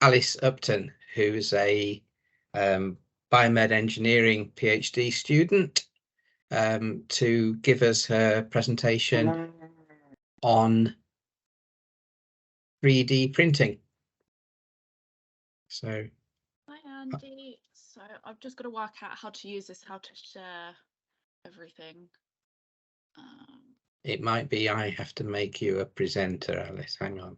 Alice Upton, who's a biomed engineering PhD student, to give us her presentation on 3D printing. So, hi Andy. So I've just got to work out how to use this, how to share everything. It might be I have to make you a presenter, Alice. Hang on.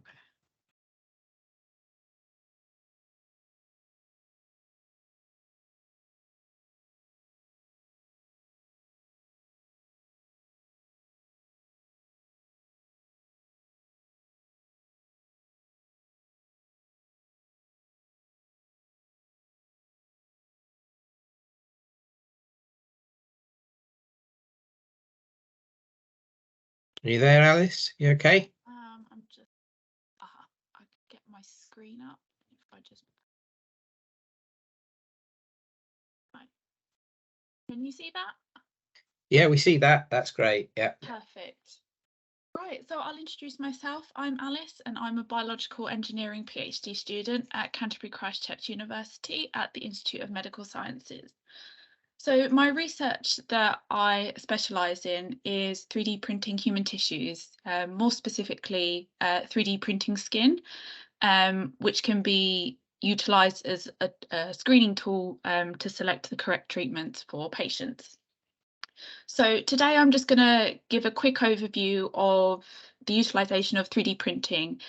Are you there, Alice? You okay? I'm just, I get my screen up if I just, right. Can you see that? Yeah, we see that. That's great. Yeah. Perfect. Right, so I'll introduce myself. I'm Alice and I'm a biological engineering PhD student at Canterbury Christ Church University at the Institute of Medical Sciences. So my research that I specialise in is 3D printing human tissues, more specifically 3D printing skin, which can be utilised as a screening tool to select the correct treatments for patients. So today I'm just going to give a quick overview of the utilisation of 3D printing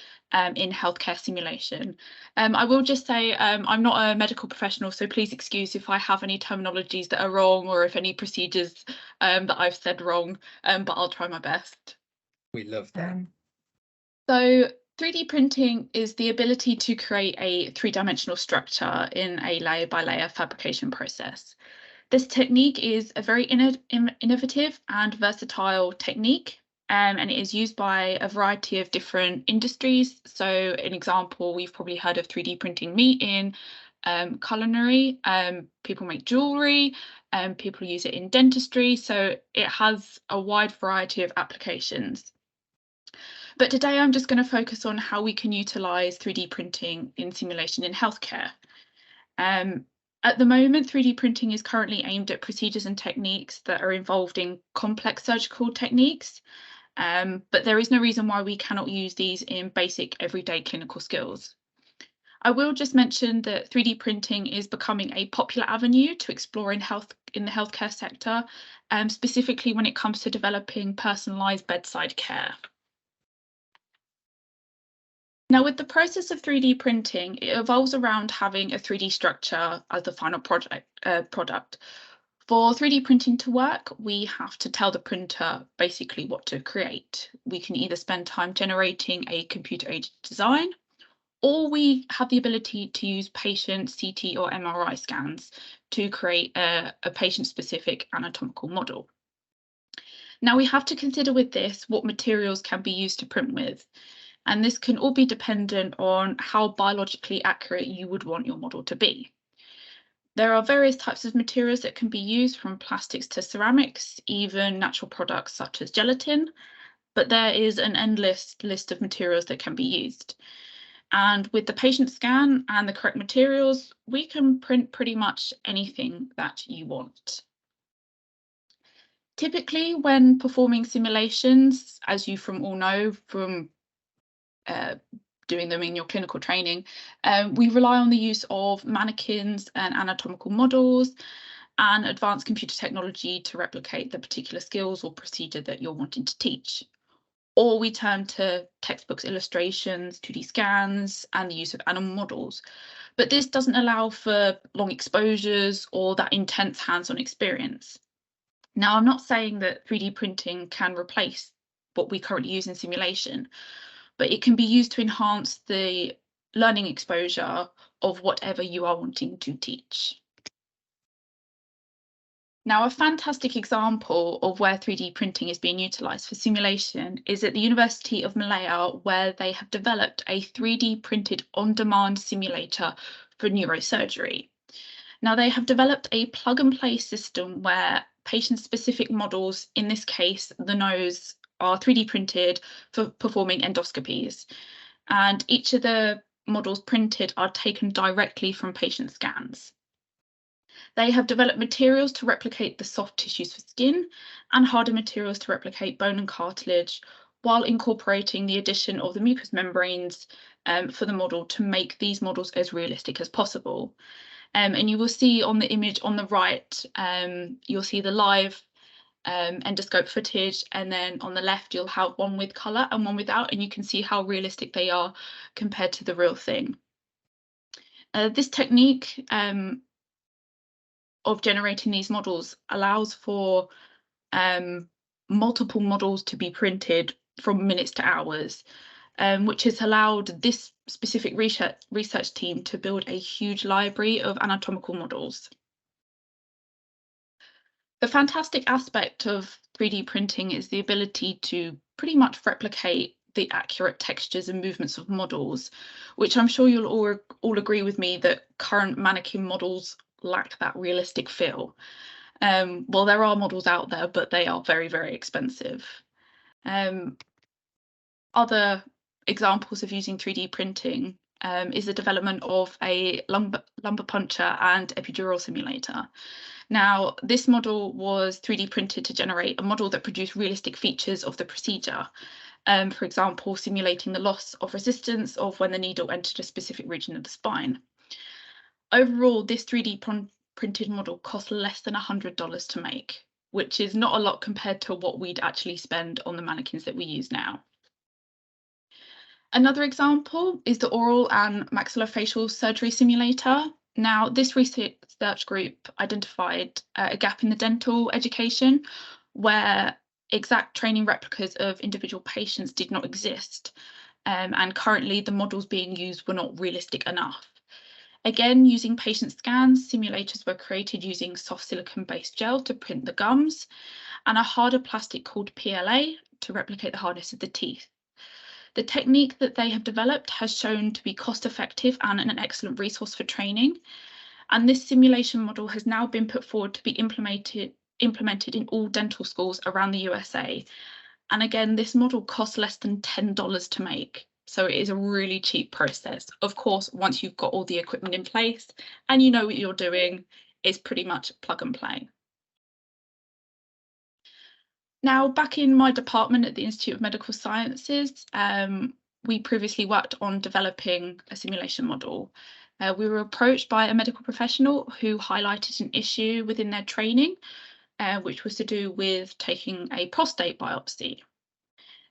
in healthcare simulation. I will just say I'm not a medical professional, so please excuse if I have any terminologies that are wrong or if any procedures that I've said wrong, but I'll try my best. We love that. So 3D printing is the ability to create a three-dimensional structure in a layer-by-layer fabrication process. This technique is a very innovative and versatile technique, and it is used by a variety of different industries. So an example, we've probably heard of 3D printing meat in culinary, people make jewellery, people use it in dentistry, so it has a wide variety of applications. But today I'm just going to focus on how we can utilise 3D printing in simulation in healthcare. At the moment, 3D printing is currently aimed at procedures and techniques that are involved in complex surgical techniques, but there is no reason why we cannot use these in basic everyday clinical skills. I will just mention that 3D printing is becoming a popular avenue to explore in the healthcare sector, specifically when it comes to developing personalised bedside care. Now, with the process of 3D printing, it evolves around having a 3D structure as the final product. For 3D printing to work, we have to tell the printer basically what to create. We can either spend time generating a computer-aided design, or we have the ability to use patient CT or MRI scans to create a patient-specific anatomical model. Now, we have to consider with this what materials can be used to print with. And this can all be dependent on how biologically accurate you would want your model to be. There are various types of materials that can be used, from plastics to ceramics, even natural products such as gelatin, but there is an endless list of materials that can be used. And with the patient scan and the correct materials, we can print pretty much anything that you want. Typically, when performing simulations, as you all know from doing them in your clinical training, we rely on the use of mannequins and anatomical models and advanced computer technology to replicate the particular skills or procedure that you're wanting to teach. Or we turn to textbooks, illustrations, 2D scans, and the use of animal models. But this doesn't allow for long exposures or that intense hands-on experience. Now, I'm not saying that 3D printing can replace what we currently use in simulation, but it can be used to enhance the learning exposure of whatever you are wanting to teach. Now, a fantastic example of where 3D printing is being utilised for simulation is at the University of Malaya, where they have developed a 3D printed on-demand simulator for neurosurgery. Now, they have developed a plug-and-play system where patient-specific models, in this case the nose, are 3D printed for performing endoscopies. And each of the models printed are taken directly from patient scans. They have developed materials to replicate the soft tissues for skin and harder materials to replicate bone and cartilage, while incorporating the addition of the mucous membranes for the model to make these models as realistic as possible. And you will see on the image on the right, you'll see the live endoscope footage, and then on the left you'll have one with colour and one without, and you can see how realistic they are compared to the real thing. This technique of generating these models allows for multiple models to be printed from minutes to hours, which has allowed this specific research team to build a huge library of anatomical models. The fantastic aspect of 3D printing is the ability to pretty much replicate the accurate textures and movements of models, which I'm sure you'll all agree with me that current mannequin models lack that realistic feel. Well, there are models out there, but they are very, very expensive. Other examples of using 3D printing is the development of a lumbar puncture and epidural simulator. Now, this model was 3D printed to generate a model that produced realistic features of the procedure. For example, simulating the loss of resistance of when the needle entered a specific region of the spine. Overall, this 3D printed model cost less than $100 to make, which is not a lot compared to what we'd actually spend on the mannequins that we use now. Another example is the oral and maxillofacial surgery simulator. Now, this research group identified a gap in the dental education where exact training replicas of individual patients did not exist, and currently the models being used were not realistic enough. Again, using patient scans, simulators were created using soft silicone-based gel to print the gums and a harder plastic called PLA to replicate the hardness of the teeth. The technique that they have developed has shown to be cost-effective and an excellent resource for training. And this simulation model has now been put forward to be implemented in all dental schools around the USA. And again, this model costs less than $10 to make. So it is a really cheap process. Of course, once you've got all the equipment in place and you know what you're doing, it's pretty much plug and play. Now, back in my department at the Institute of Medical Sciences, we previously worked on developing a simulation model. We were approached by a medical professional who highlighted an issue within their training, which was to do with taking a prostate biopsy.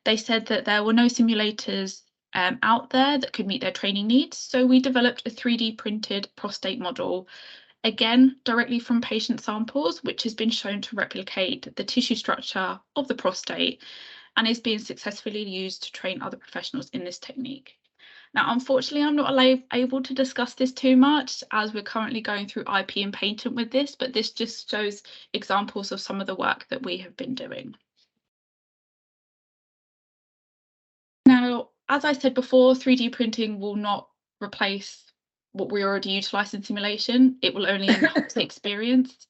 They said that there were no simulators out there that could meet their training needs, so we developed a 3D printed prostate model, again directly from patient samples, which has been shown to replicate the tissue structure of the prostate and is being successfully used to train other professionals in this technique. Now, unfortunately, I'm not able to discuss this too much as we're currently going through IP and patent with this, but this just shows examples of some of the work that we have been doing. Now, as I said before, 3D printing will not replace what we already utilise in simulation. It will only enhance the experience.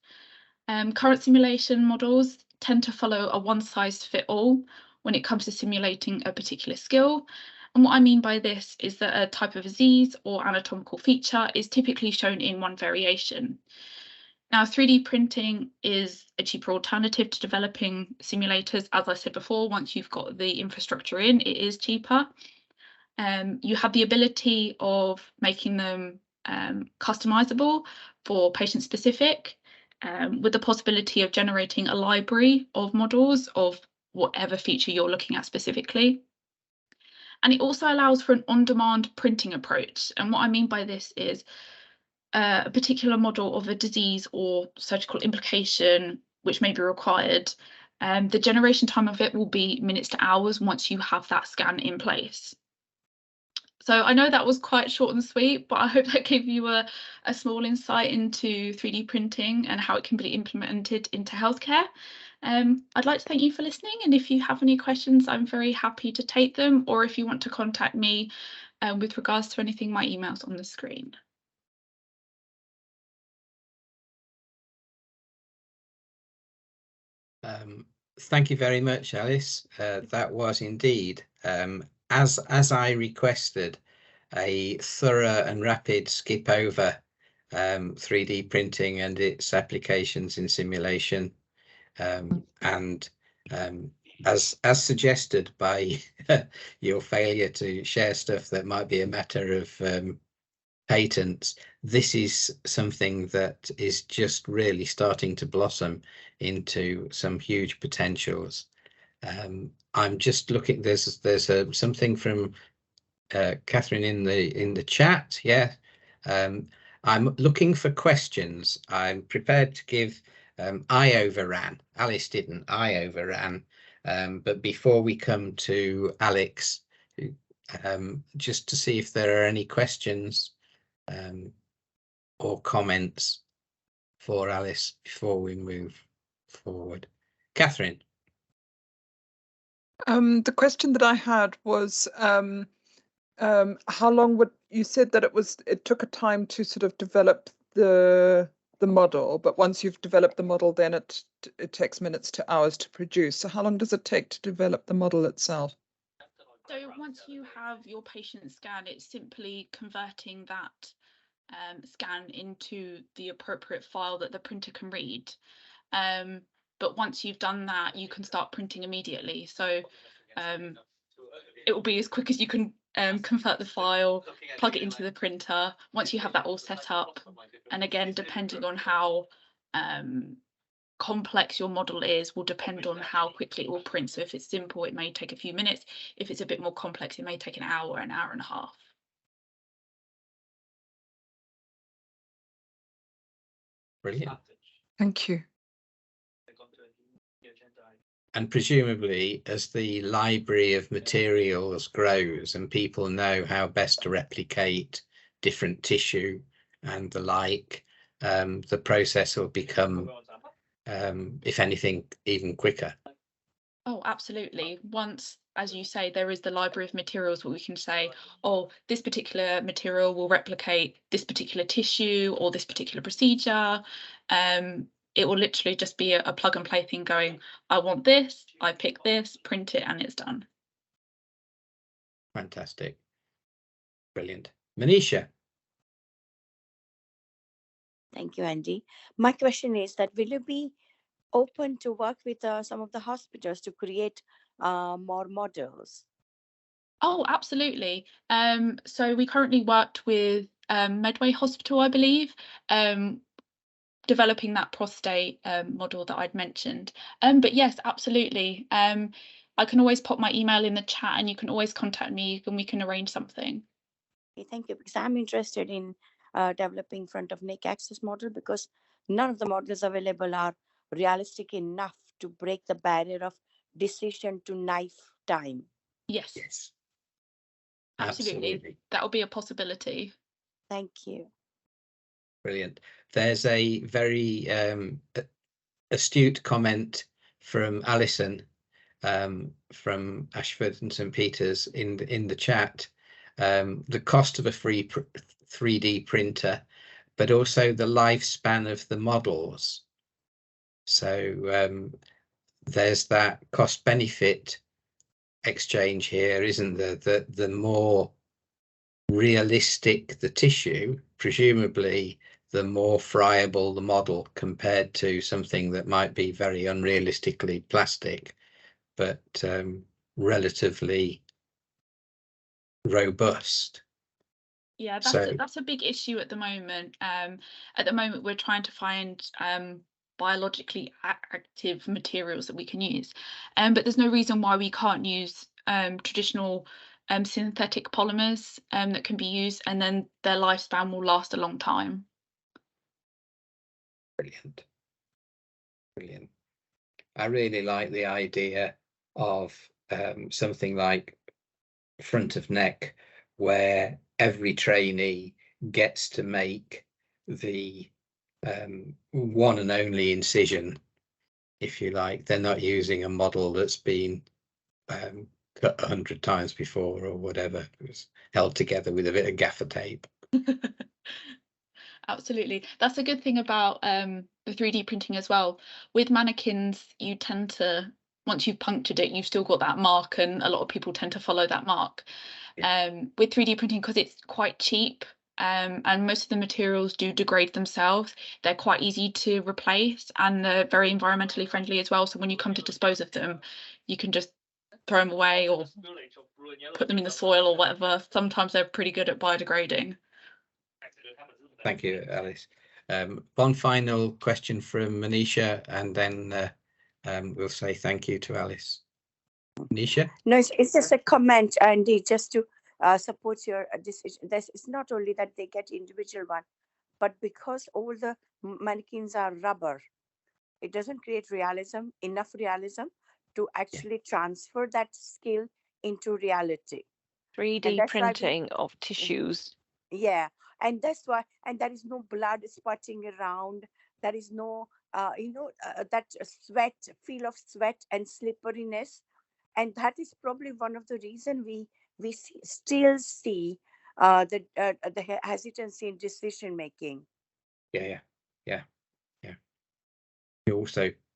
Current simulation models tend to follow a one-size-fits-all when it comes to simulating a particular skill. And what I mean by this is that a type of disease or anatomical feature is typically shown in one variation. Now, 3D printing is a cheaper alternative to developing simulators. As I said before, once you've got the infrastructure in, it is cheaper. You have the ability of making them customizable for patient specific, with the possibility of generating a library of models of whatever feature you're looking at specifically. And it also allows for an on-demand printing approach. And what I mean by this is a particular model of a disease or surgical implication which may be required. The generation time of it will be minutes to hours once you have that scan in place. So I know that was quite short and sweet, but I hope that gave you a small insight into 3D printing and how it can be implemented into healthcare. I'd like to thank you for listening, and if you have any questions, I'm very happy to take them, or if you want to contact me with regards to anything, my email's on the screen. Thank you very much, Alice. That was indeed, as I requested, a thorough and rapid skip over 3D printing and its applications in simulation, and as suggested by your failure to share stuff that might be a matter of patents, this is something that is just really starting to blossom into some huge potentials. I'm just looking. There's something from Catherine in the chat. Yeah, I'm looking for questions. I'm prepared to give. I overran. Alice didn't. I overran. But before we come to Alex, just to see if there are any questions or comments for Alice before we move forward. Catherine. The question that I had was, how long would you said that it took a time to sort of develop the model, but once you've developed the model, then it takes minutes to hours to produce. So how long does it take to develop the model itself? So once you have your patient scan, it's simply converting that scan into the appropriate file that the printer can read. But once you've done that, you can start printing immediately. So it will be as quick as you can convert the file, plug it into the printer. Once you have that all set up, and again, depending on how complex your model is, will depend on how quickly it will print. So if it's simple, it may take a few minutes. If it's a bit more complex, it may take an hour and a half. Brilliant. Thank you. And presumably, as the library of materials grows and people know how best to replicate different tissue and the like, the process will become, if anything, even quicker. Oh, absolutely. Once, as you say, there is the library of materials where we can say, oh, this particular material will replicate this particular tissue or this particular procedure. It will literally just be a plug and play thing going, I want this, I pick this, print it, and it's done. Fantastic. Brilliant. Manisha. Thank you, Andy. My question is that will you be open to work with some of the hospitals to create more models? Oh, absolutely. So we currently worked with Medway Hospital, I believe, developing that prostate model that I'd mentioned. But yes, absolutely. I can always pop my email in the chat and you can always contact me and we can arrange something. Okay, thank you. Because I'm interested in developing front of neck access model, because none of the models available are realistic enough to break the barrier of decision to knife time. Yes. Yes. Absolutely. That will be a possibility. Thank you. Brilliant. There's a very astute comment from Alison from Ashford and St Peters in the chat. The cost of a free 3D printer, but also the lifespan of the models. So there's that cost benefit exchange here, isn't there? That the more realistic the tissue, presumably the more friable the model compared to something that might be very unrealistically plastic, but relatively robust. Yeah, So that's a big issue at the moment. At the moment, we're trying to find biologically active materials that we can use, but there's no reason why we can't use traditional synthetic polymers that can be used, and then their lifespan will last a long time. brilliant. Brilliant. I really like the idea of something like front of neck, where every trainee gets to make the one and only incision, if you like. They're not using a model that's been cut 100 times before or whatever. It was held together with a bit of gaffer tape. Absolutely. That's a good thing about the 3D printing as well. With mannequins, you tend to once you've punctured it, you've still got that mark, and a lot of people tend to follow that mark. With 3D printing, because it's quite cheap, and most of the materials do degrade themselves, they're quite easy to replace, and they're very environmentally friendly as well. So when you come to dispose of them, you can just throw them away or put them in the soil or whatever. Sometimes they're pretty good at biodegrading. Thank you, Alice. One final question from Manisha, and then we'll say thank you to Alice. Manisha? No, it's just a comment, Andy, just to support your decision. It's not only that they get individual one, but because all the mannequins are rubber, it doesn't create enough realism to actually transfer that skill into reality. 3D printing of tissues. Yeah, and that's why, and there is no blood spotting around. There is no, that feel of sweat and slipperiness, and that is probably one of the reason we still see the hesitancy in decision making. Yeah.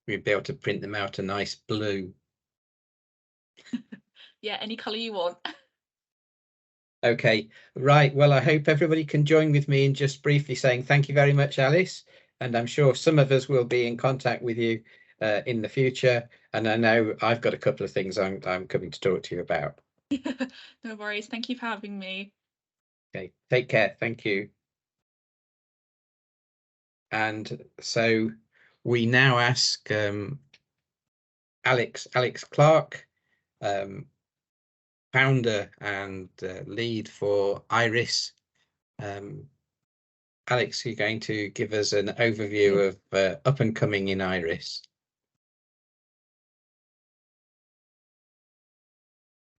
We'd be able to print them out a nice blue. Yeah, any colour you want. Okay, right. Well, I hope everybody can join with me in just briefly saying thank you very much, Alice. And I'm sure some of us will be in contact with you in the future. And I know I've got a couple of things I'm coming to talk to you about. No worries. Thank you for having me. Okay, take care. Thank you. And so we now ask Alex Clark, founder and lead for Iris. Alex, you're going to give us an overview of up and coming in Iris.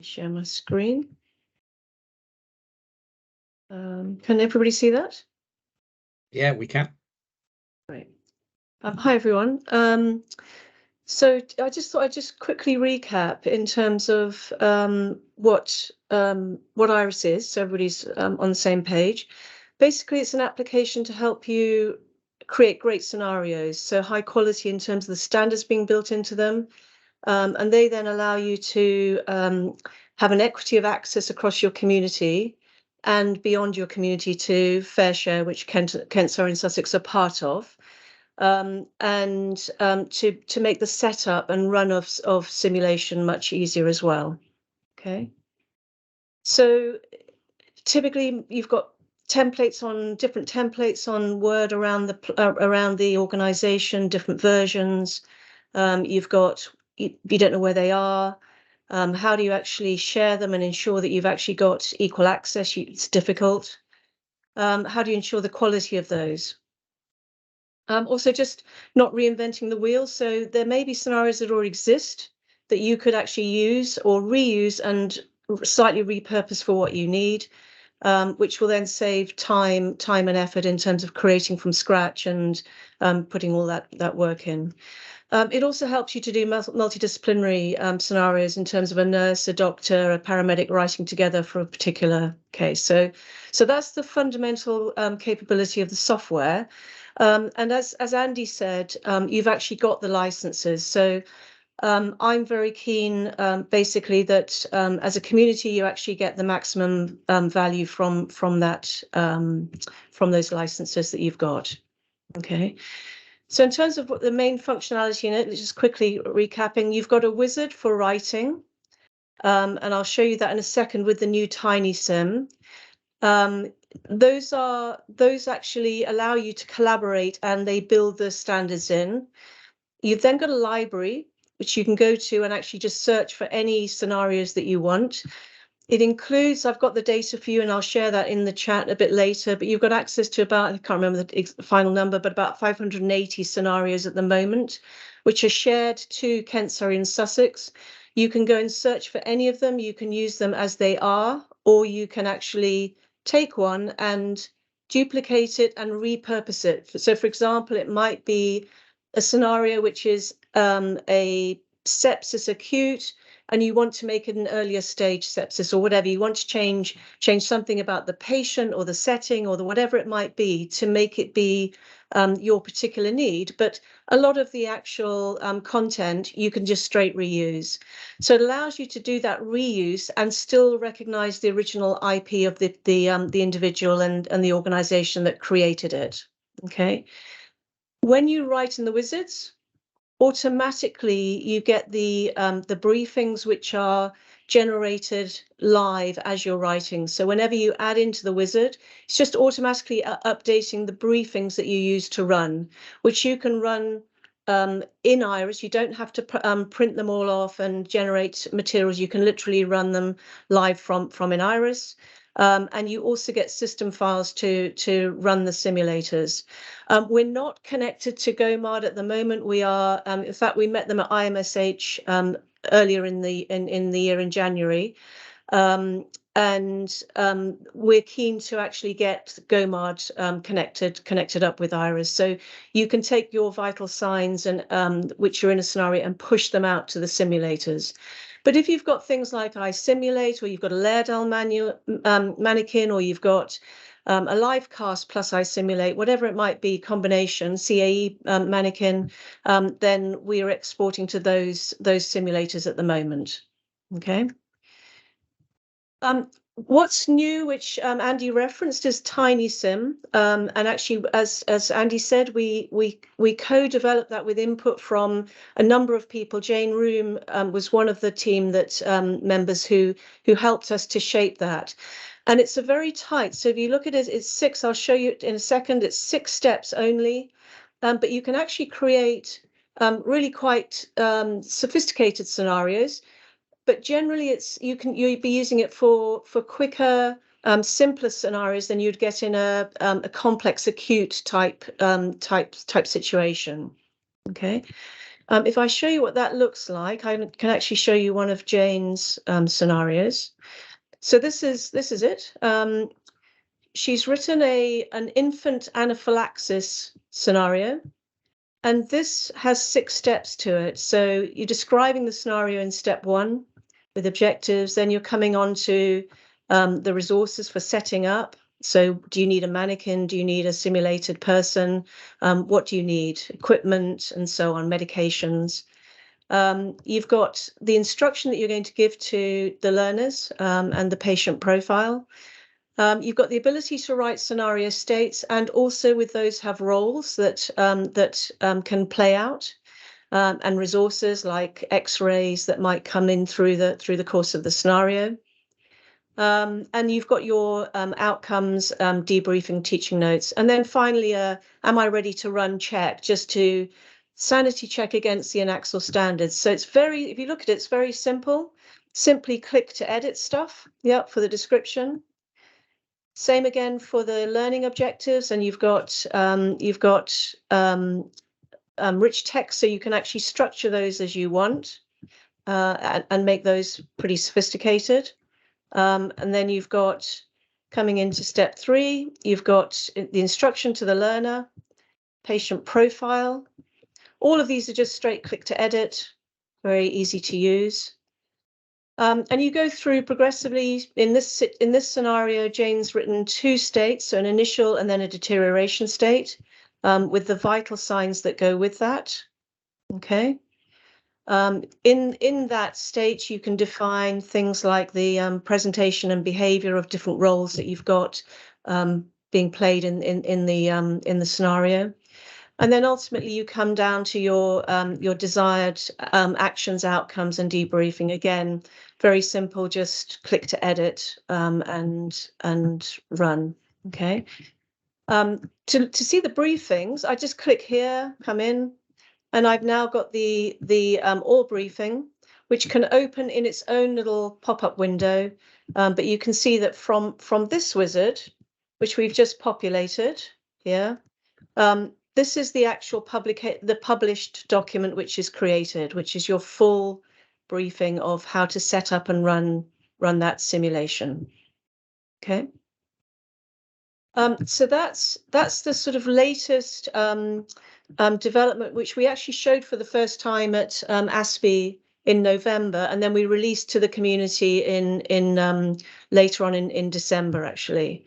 Share my screen. Can everybody see that? Yeah, we can. Great. Hi, everyone. So I just thought I'd just quickly recap in terms of what Iris is, so everybody's on the same page. Basically, it's an application to help you create great scenarios, so high quality in terms of the standards being built into them, and they then allow you to have an equity of access across your community and beyond your community to FareShare, which Kent, Surrey and Sussex are part of. And to make the setup and run of simulation much easier as well. Okay. So typically you've got different templates on Word around the organization, different versions. You've got, you don't know where they are. How do you actually share them and ensure that you've actually got equal access? It's difficult. How do you ensure the quality of those? Also, just not reinventing the wheel. So there may be scenarios that already exist that you could actually use or reuse and slightly repurpose for what you need, which will then save time and effort in terms of creating from scratch and putting all that work in. It also helps you to do multidisciplinary scenarios in terms of a nurse, a doctor, a paramedic writing together for a particular case. So that's the fundamental capability of the software. And as Andy said, you've actually got the licenses. So I'm very keen, basically, that as a community, you actually get the maximum value from those licenses that you've got. Okay. So in terms of what the main functionality in it, just quickly recapping, you've got a wizard for writing, and I'll show you that in a second with the new Tiny Sim. Those actually allow you to collaborate, and they build the standards in. You've then got a library which you can go to and actually just search for any scenarios that you want. It includes, I've got the data for you and I'll share that in the chat a bit later, but you've got access to about, I can't remember the final number, but about 580 scenarios at the moment, which are shared to Kent, Surrey and Sussex. You can go and search for any of them. You can use them as they are, or you can actually take one and duplicate it and repurpose it. So for example, it might be a scenario which is a sepsis acute, and you want to make it an earlier stage sepsis or whatever, you want to change something about the patient or the setting or the whatever it might be to make it be your particular need. But a lot of the actual content you can just straight reuse. So it allows you to do that reuse and still recognize the original IP of the individual and the organization that created it. Okay. When you write in the wizards, automatically you get the briefings which are generated live as you're writing. So whenever you add into the wizard, it's just automatically updating the briefings that you use to run, which you can run in Iris. You don't have to print them all off and generate materials. You can literally run them live from in Iris. And you also get system files to run the simulators. We're not connected to GOMARD at the moment. We are, in fact, we met them at IMSH earlier in the year in January, and we're keen to actually get GOMARD connected up with Iris. So you can take your vital signs and which are in a scenario and push them out to the simulators. But if you've got things like iSimulate, or you've got a Laerdal mannequin, or you've got a LiveCast plus iSimulate, whatever it might be, combination, CAE mannequin, then we are exporting to those simulators at the moment. Okay. What's new, which Andy referenced, is TinySim, and actually, as Andy said, we co-developed that with input from a number of people. Jane Room was one of the team that members who helped us to shape that, and it's a very tight. So if you look at it, it's 6. I'll show you in a second. It's 6 steps only, but you can actually create really quite sophisticated scenarios. But generally, you'd be using it for quicker, simpler scenarios than you'd get in a complex, acute type situation. Okay. If I show you what that looks like, I can actually show you one of Jane's scenarios. So this is it. She's written an infant anaphylaxis scenario. And this has 6 steps to it. So you're describing the scenario in step 1 with objectives. Then you're coming on to the resources for setting up. So do you need a mannequin? Do you need a simulated person? What do you need? Equipment and so on, medications. You've got the instruction that you're going to give to the learners and the patient profile. You've got the ability to write scenario states, and also with those have roles that can play out, and resources like X-rays that might come in through the course of the scenario. And you've got your outcomes, debriefing, teaching notes, and then finally, am I ready to run check, just to sanity check against the Anaxel standards. So it's very, if you look at it, it's very simple. Simply click to edit stuff, for the description. Same again for the learning objectives, and you've got rich text, so you can actually structure those as you want and make those pretty sophisticated. And then you've got, coming into step 3, you've got the instruction to the learner, patient profile. All of these are just straight click to edit, very easy to use. And you go through progressively. In this scenario, Jane's written 2 states, so an initial and then a deterioration state, with the vital signs that go with that. Okay. In that state, you can define things like the presentation and behavior of different roles that you've got being played in the scenario. And then ultimately you come down to your desired actions, outcomes, and debriefing. Again, very simple, just click to edit and run. Okay. To see the briefings, I just click here, come in, and I've now got the all briefing, which can open in its own little pop-up window. But you can see that from this wizard, which we've just populated here, this is the actual published document which is created, which is your full briefing of how to set up and run that simulation. Okay. So that's the sort of latest development, which we actually showed for the first time at ASPE in November, and then we released to the community in later on in December, actually.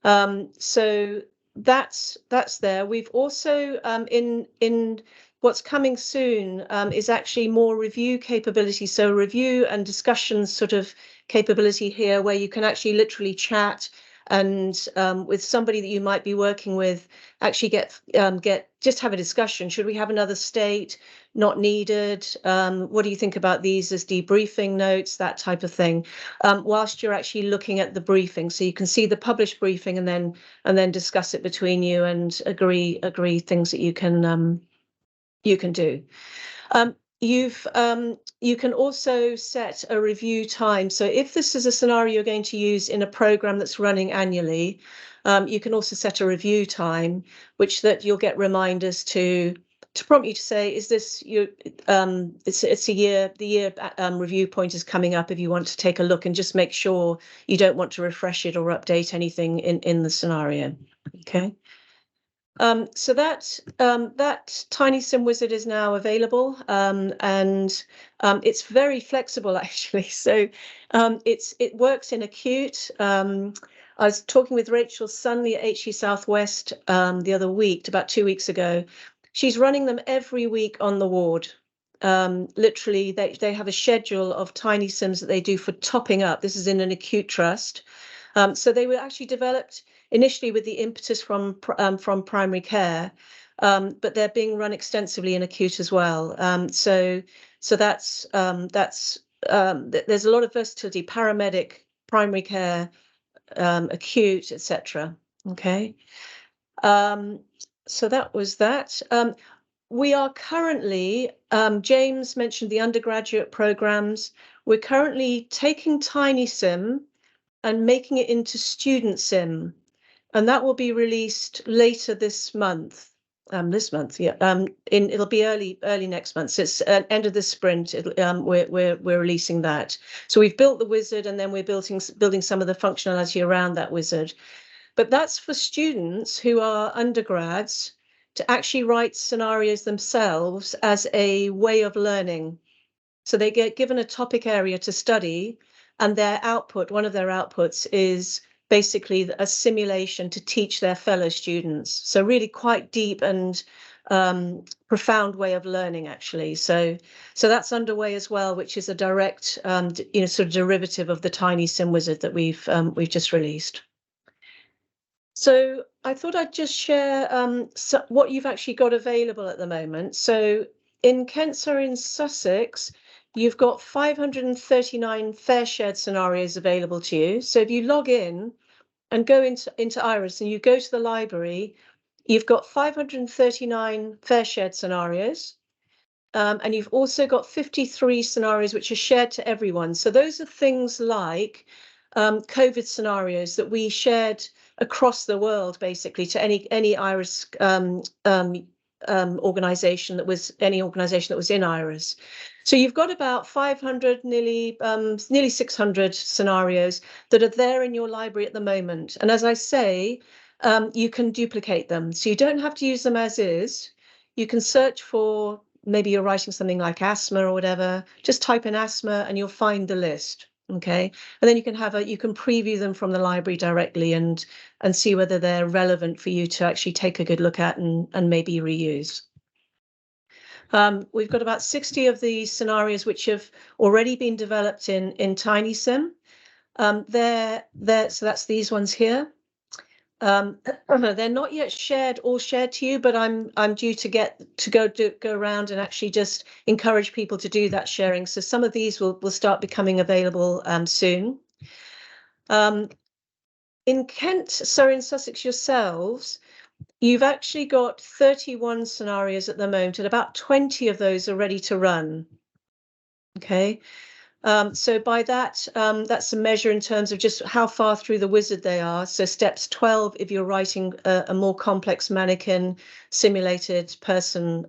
So that's there. We've also in what's coming soon is actually more review capability. So review and discussions sort of capability here, where you can actually literally chat and with somebody that you might be working with, actually get just have a discussion. Should we have another state? Not needed. What do you think about these as debriefing notes? That type of thing. Whilst you're actually looking at the briefing, so you can see the published briefing and then discuss it between you and agree things that you can do. You can also set a review time. So if this is a scenario you're going to use in a program that's running annually, you can also set a review time, which that you'll get reminders to prompt you to say, is this you? It's a year. The year review point is coming up. If you want to take a look and just make sure you don't want to refresh it or update anything in the scenario. Okay. So that Tiny Sim Wizard is now available, and it's very flexible actually. So it works in acute. I was talking with Rachel Sunley at HE Southwest the other week, about 2 weeks ago. She's running them every week on the ward. Literally, they have a schedule of Tiny Sims that they do for topping up. This is in an acute trust. So they were actually developed initially with the impetus from primary care, but they're being run extensively in acute as well. So that's there's a lot of versatility: paramedic, primary care, acute, etc. Okay. So that was that. We are currently, James mentioned the undergraduate programs. We're currently taking Tiny Sim and making it into Student Sim, and that will be released later this month. Yeah. It'll be early next month. So it's end of the sprint. We're releasing that. So we've built the wizard, and then we're building some of the functionality around that wizard. But that's for students who are undergrads to actually write scenarios themselves as a way of learning. So they get given a topic area to study, and their output, one of their outputs, is basically a simulation to teach their fellow students. So really quite deep and profound way of learning, actually. So that's underway as well, which is a direct, sort of derivative of the Tiny Sim Wizard that we've just released. So I thought I'd just share what you've actually got available at the moment. So in Kent, Surrey and Sussex, you've got 539 fair shared scenarios available to you. So if you log in and go into Iris and you go to the library, you've got 539 fair shared scenarios. And you've also got 53 scenarios which are shared to everyone. So those are things like COVID scenarios that we shared across the world, basically, to any Iris organization that was in Iris. So you've got about 500, nearly 600 scenarios that are there in your library at the moment. And as I say, you can duplicate them. So you don't have to use them as is. You can search for, maybe you're writing something like asthma or whatever, just type in asthma and you'll find the list. Okay, and then you can preview them from the library directly and see whether they're relevant for you to actually take a good look at and maybe reuse. We've got about 60 of these scenarios which have already been developed in Tiny Sim. So that's these ones here. They're not yet all shared to you, but I'm due to go around and actually just encourage people to do that sharing. So some of these will start becoming available soon. In Kent, Surrey and Sussex yourselves, you've actually got 31 scenarios at the moment, and about 20 of those are ready to run. Okay. So by that, that's a measure in terms of just how far through the wizard they are. So steps 12, if you're writing a more complex mannequin simulated person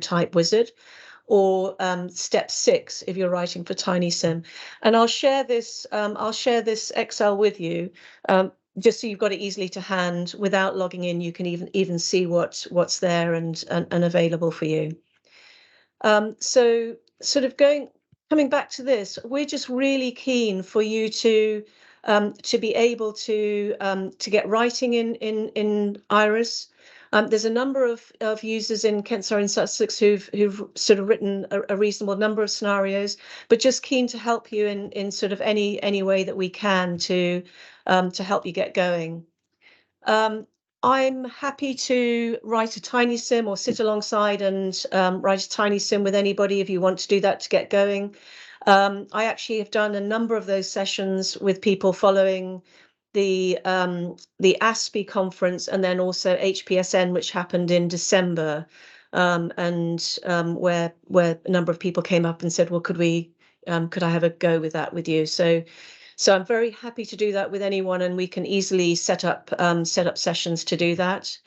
type wizard, or step 6, if you're writing for Tiny Sim. And I'll share this Excel with you, just so you've got it easily to hand. Without logging in, you can even see what's there and available for you. So coming back to this, we're just really keen for you to be able to get writing in Iris. There's a number of users in Kent, Surrey and Sussex who've sort of written a reasonable number of scenarios, but just keen to help you in sort of any way that we can to help you get going. I'm happy to write a tiny sim or sit alongside and write a tiny sim with anybody if you want to do that to get going. I actually have done a number of those sessions with people following the ASPE conference and then also HPSN, which happened in December, and where a number of people came up and said, well, could I have a go with that with you? So I'm very happy to do that with anyone, and we can easily set up sessions to do that.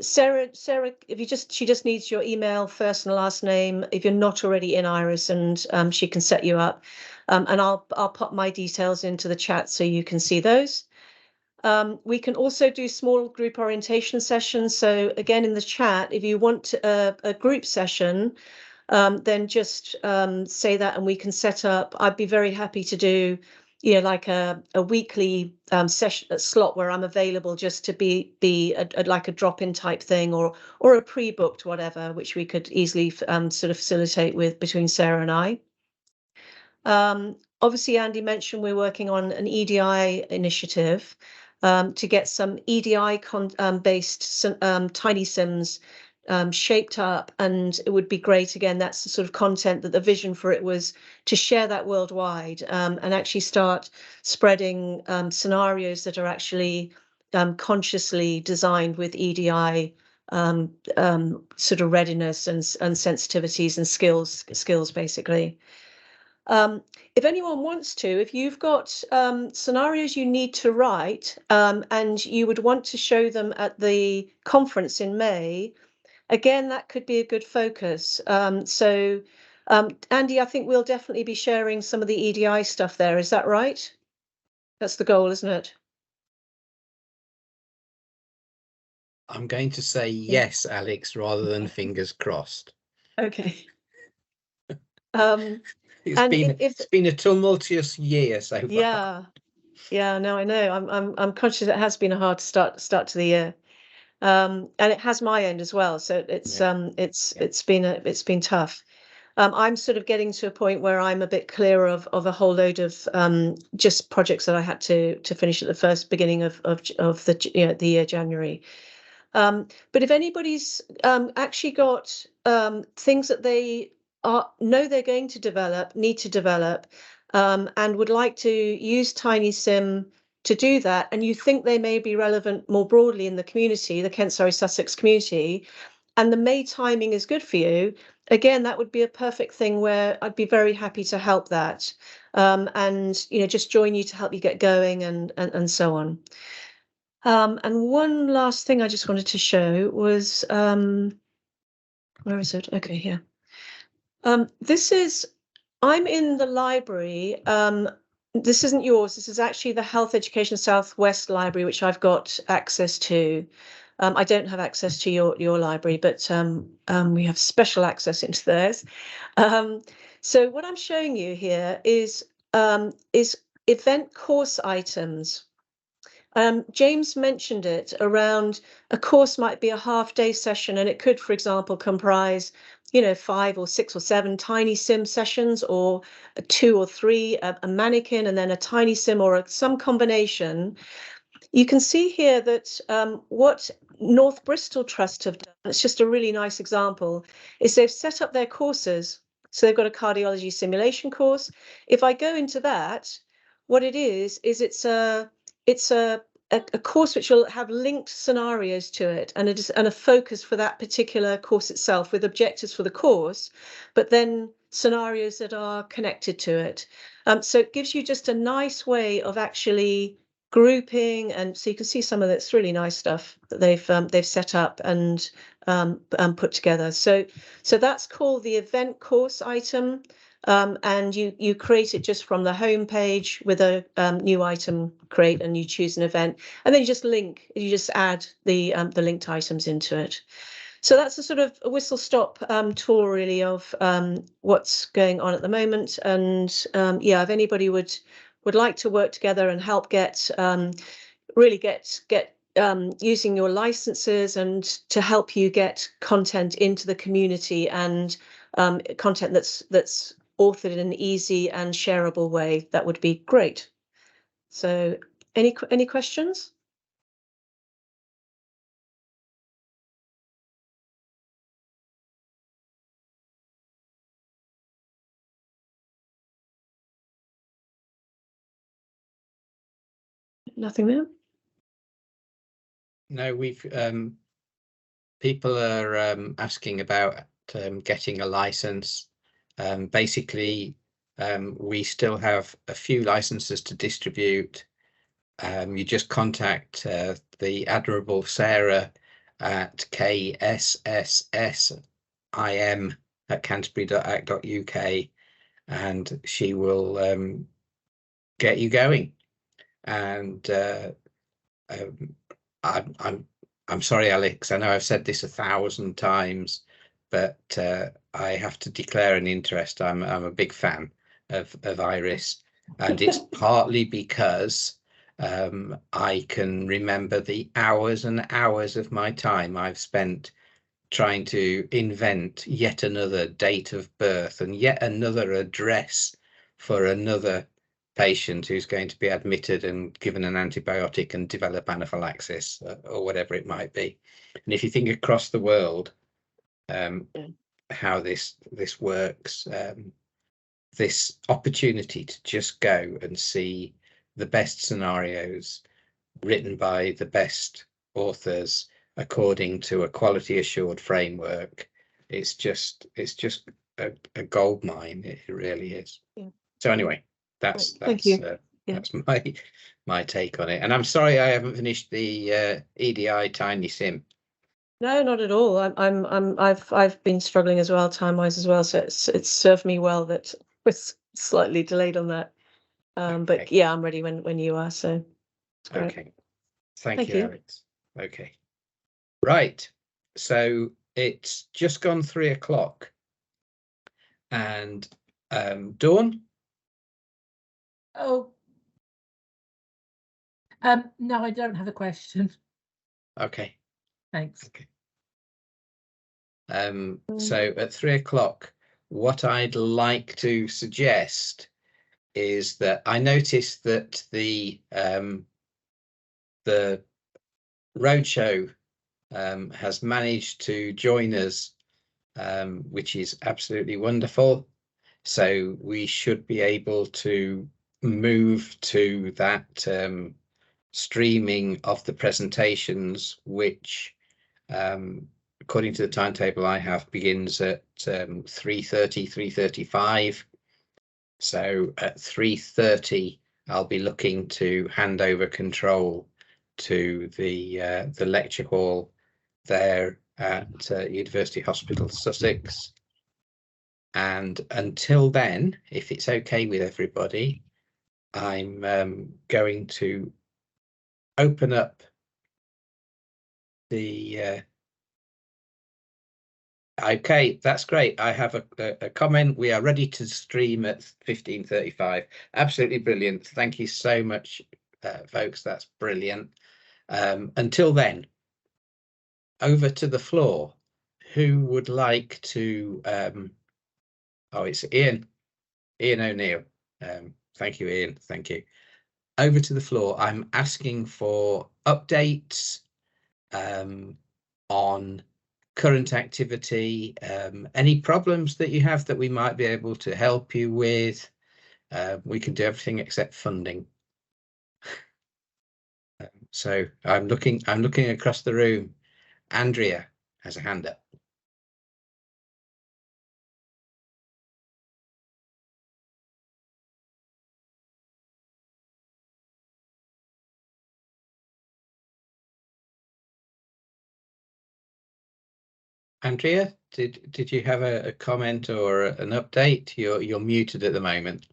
Sarah, she just needs your email, first and last name, if you're not already in Iris, and she can set you up. And I'll pop my details into the chat so you can see those. We can also do small group orientation sessions. So again, in the chat, if you want a group session, then just say that and we can set up. I'd be very happy to do, like a weekly session slot where I'm available just to be like a drop-in type thing or a pre-booked whatever, which we could easily sort of facilitate between Sarah and I. Obviously, Andy mentioned we're working on an EDI initiative to get some EDI based tiny sims shaped up, and it would be great. Again, that's the sort of content that the vision for it was to share that worldwide and actually start spreading scenarios that are actually consciously designed with EDI sort of readiness and sensitivities and skills basically. If anyone wants to, if you've got scenarios you need to write and you would want to show them at the conference in May, again, that could be a good focus. So, Andy, I think we'll definitely be sharing some of the EDI stuff there. Is that right? That's the goal, isn't it? I'm going to say yes, Alex, rather than fingers crossed. Okay. It's been a tumultuous year so far. Yeah, no, I know. I'm conscious it has been a hard start to the year. And it has my end as well. So it's been tough. I'm sort of getting to a point where I'm a bit clear of a whole load of just projects that I had to finish at the first beginning of the year January. But if anybody's actually got things that they know they're going to need to develop, and would like to use TinySim to do that, and you think they may be relevant more broadly in the community, the Kent, Surrey, Sussex community, and the May timing is good for you, again, that would be a perfect thing where I'd be very happy to help that, and just join you to help you get going and so on. And one last thing I just wanted to show was, where is it? Okay, here. I'm in the library. This isn't yours. This is actually the Health Education Southwest Library, which I've got access to. I don't have access to your library, but we have special access into theirs. So what I'm showing you here is event course items. James mentioned it around a course might be a half-day session, and it could, for example, comprise 5 or 6 or 7 tiny sim sessions, or 2 or 3, a mannequin, and then a tiny sim, or some combination. You can see here that what North Bristol Trust have done, it's just a really nice example, is they've set up their courses. So they've got a cardiology simulation course. If I go into that, what it is it's a course which will have linked scenarios to it, and a focus for that particular course itself, with objectives for the course, but then scenarios that are connected to it. So it gives you just a nice way of actually grouping, and so you can see some of this really nice stuff that they've set up and put together. So that's called the event course item. And you create it just from the home page with a new item create, and you choose an event, and then you just add the linked items into it. So that's a sort of a whistle stop tour really of what's going on at the moment. And yeah, if anybody would like to work together and help get really get using your licenses and to help you get content into the community and content that's authored in an easy and shareable way, that would be great. So any questions? Nothing there? No, we've people are asking about getting a license. Basically, we still have a few licenses to distribute. You just contact the Admirable Sarah at ksssim@canterbury.ac.uk, and she will get you going. And I'm sorry, Alex. I know I've said this 1,000 times, but I have to declare an interest. I'm a big fan of Iris, and it's partly because I can remember the hours and hours of my time I've spent trying to invent yet another date of birth and yet another address for another patient who's going to be admitted and given an antibiotic and develop anaphylaxis or whatever it might be. And if you think across the world how this works, this opportunity to just go and see the best scenarios written by the best authors according to a quality assured framework, it's just a gold mine. It really is. Yeah. So anyway, that's my take on it. And I'm sorry I haven't finished the EDI Tiny Sim. No, not at all. I've been struggling as well, time-wise as well. So it's served me well that was slightly delayed on that. Okay. But yeah, I'm ready when you are. So okay. Thank you, Alex. Okay. Right. So it's just gone 3 o'clock. And Dawn? Oh. No, I don't have a question. Okay. Thanks. Okay. So at 3 o'clock, what I'd like to suggest is that I noticed that the roadshow has managed to join us, which is absolutely wonderful. So we should be able to move to that streaming of the presentations, which according to the timetable I have begins at 3:30, 3:35. So at 3:30 I'll be looking to hand over control to the lecture hall there at University Hospital Sussex. And until then, if it's okay with everybody, I'm going to open up the okay, that's great. I have a comment. We are ready to stream at 15:35. Absolutely brilliant. Thank you so much, folks. That's brilliant. Until then, over to the floor. Who would like to oh, it's Ian O'Neill. Thank you, Ian. Thank you. Over to the floor. I'm asking for updates on current activity, any problems that you have that we might be able to help you with. We can do everything except funding. So I'm looking across the room. Andrea has a hand up. Andrea, did you have a comment or an update? You're muted at the moment.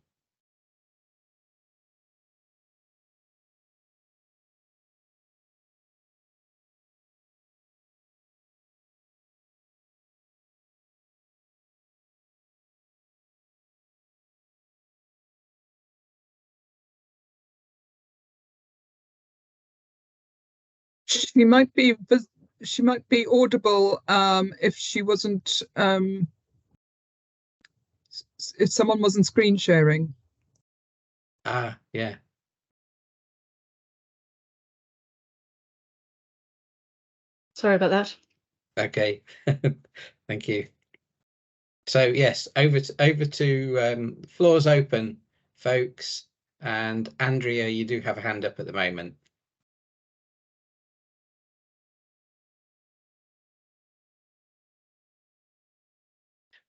She might be audible if she wasn't if someone wasn't screen sharing. Ah, yeah. Sorry about that. Okay. Thank you. So yes, over to floor's open, folks. And Andrea, you do have a hand up at the moment.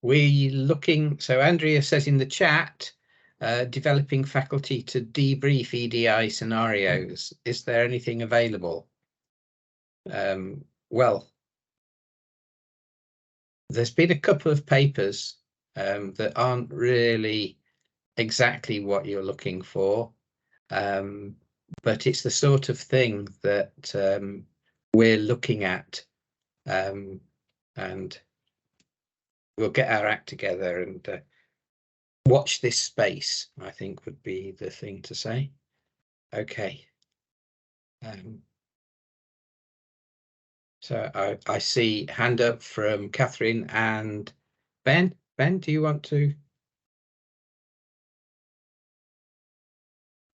So Andrea says in the chat, developing faculty to debrief EDI scenarios. Is there anything available? Well, there's been a couple of papers that aren't really exactly what you're looking for, but it's the sort of thing that we're looking at, and we'll get our act together and watch this space, I think would be the thing to say. Okay. So I see hand up from Catherine and Ben. Ben, do you want to?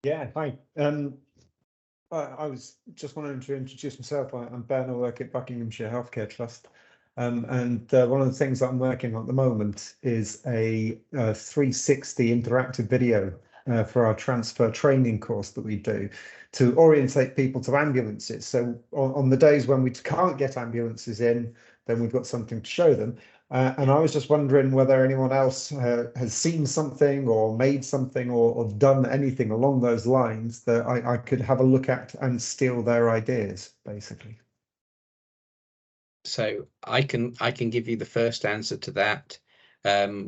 Yeah, hi. I was just wanting to introduce myself. I'm Ben. I work at Buckinghamshire Healthcare Trust. And one of the things that I'm working on at the moment is a 360 interactive video for our transfer training course that we do to orientate people to ambulances. So on the days when we can't get ambulances in, then we've got something to show them. And I was just wondering whether anyone else has seen something or made something or done anything along those lines that I could have a look at and steal their ideas, basically. So I can give you the first answer to that,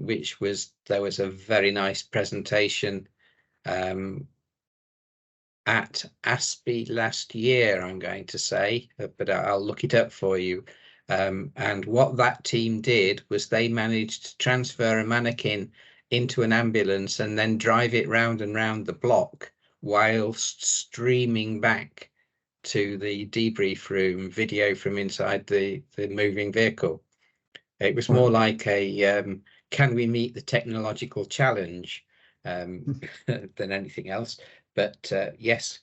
which was there was a very nice presentation at ASPE last year, I'm going to say, but I'll look it up for you. And what that team did was they managed to transfer a mannequin into an ambulance and then drive it round and round the block whilst streaming back to the debrief room video from inside the moving vehicle. It was more like a can we meet the technological challenge than anything else. But yes,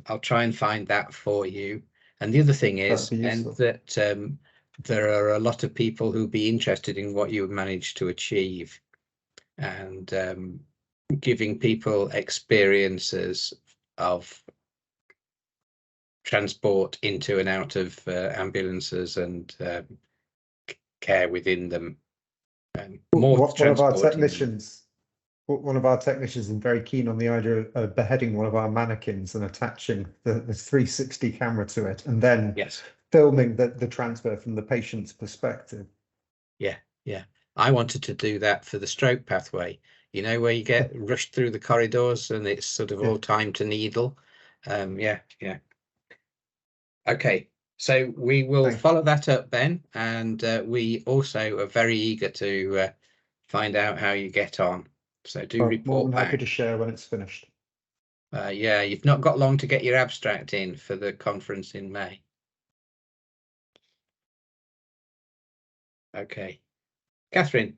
I'll try and find that for you. And the other thing is, and that there are a lot of people who'll be interested in what you managed to achieve, and giving people experiences of transport into and out of ambulances and care within them. One of our technicians is very keen on the idea of beheading one of our mannequins and attaching the 360 camera to it, and then filming the transfer from the patient's perspective. Yeah. I wanted to do that for the stroke pathway, you know, where you get rushed through the corridors and it's sort of all time to needle. Yeah. Okay, so we will follow that up, Ben, and we also are very eager to find out how you get on. So do report more than back. happy to share when it's finished. Yeah, you've not got long to get your abstract in for the conference in May. Okay, Catherine.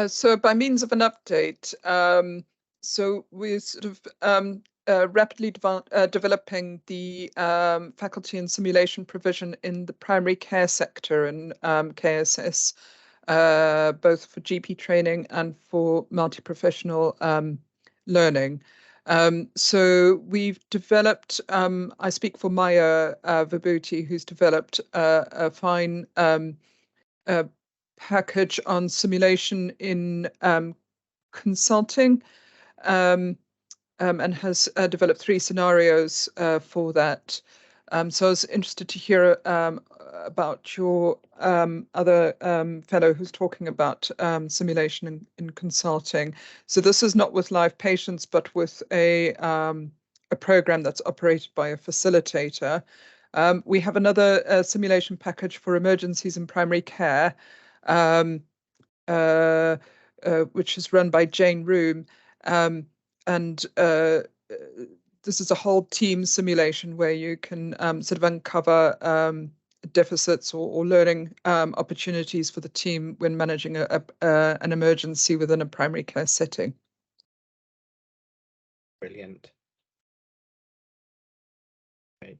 So by means of an update, so we're sort of rapidly developing the faculty and simulation provision in the primary care sector and KSS, both for GP training and for multi-professional learning. So we've developed, I speak for Maya Vibhuti, who's developed a fine package on simulation in consulting, and has developed 3 scenarios for that. So I was interested to hear about your other fellow who's talking about simulation in consulting. So this is not with live patients, but with a program that's operated by a facilitator. We have another simulation package for emergencies in primary care, which is run by Jane Room. And this is a whole team simulation where you can sort of uncover deficits or learning opportunities for the team when managing an emergency within a primary care setting. Brilliant. Great.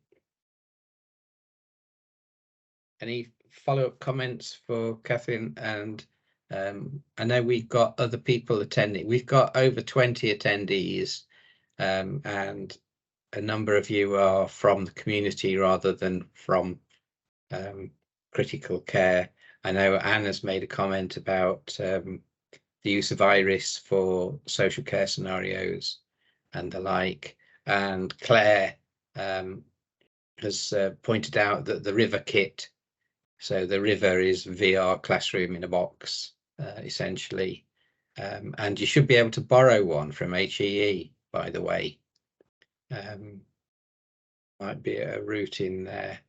Any follow-up comments for Catherine? And I know we've got other people attending. We've got over 20 attendees, and a number of you are from the community rather than from critical care. I know Anne has made a comment about the use of Iris for social care scenarios and the like, and Claire has pointed out that the River kit, so the River is VR classroom in a box, essentially, and you should be able to borrow one from HEE, by the way. Might be a route in there.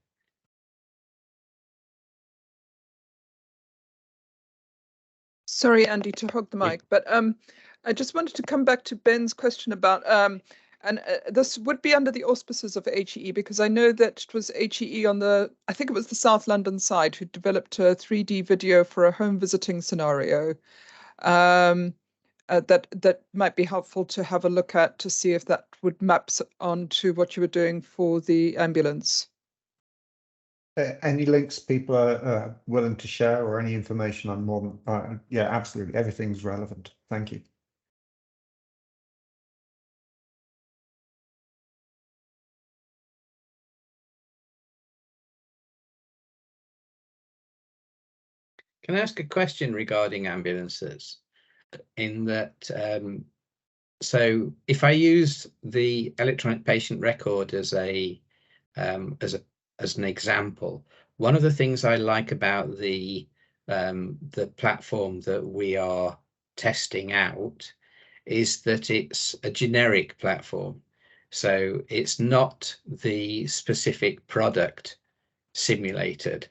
Sorry, Andy, to hog the mic, but I just wanted to come back to Ben's question about, and this would be under the auspices of HEE, because I know that it was HEE on the, I think it was the South London side, who developed a 3D video for a home visiting scenario that might be helpful to have a look at to see if that would map onto what you were doing for the ambulance. Any links people are willing to share, or any information, I'm more than yeah, absolutely, everything's relevant. Thank you. Can I ask a question regarding ambulances? In that, so if I use the electronic patient record as an example, one of the things I like about the platform that we are testing out is that it's a generic platform. So it's not the specific product simulated,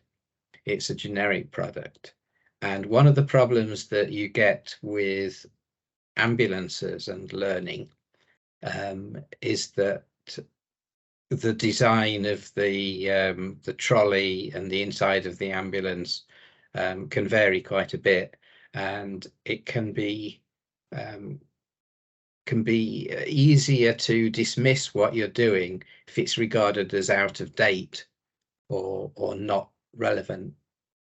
it's a generic product. And one of the problems that you get with ambulances and learning is that the design of the trolley and the inside of the ambulance can vary quite a bit, and it can be easier to dismiss what you're doing if it's regarded as out of date or not relevant.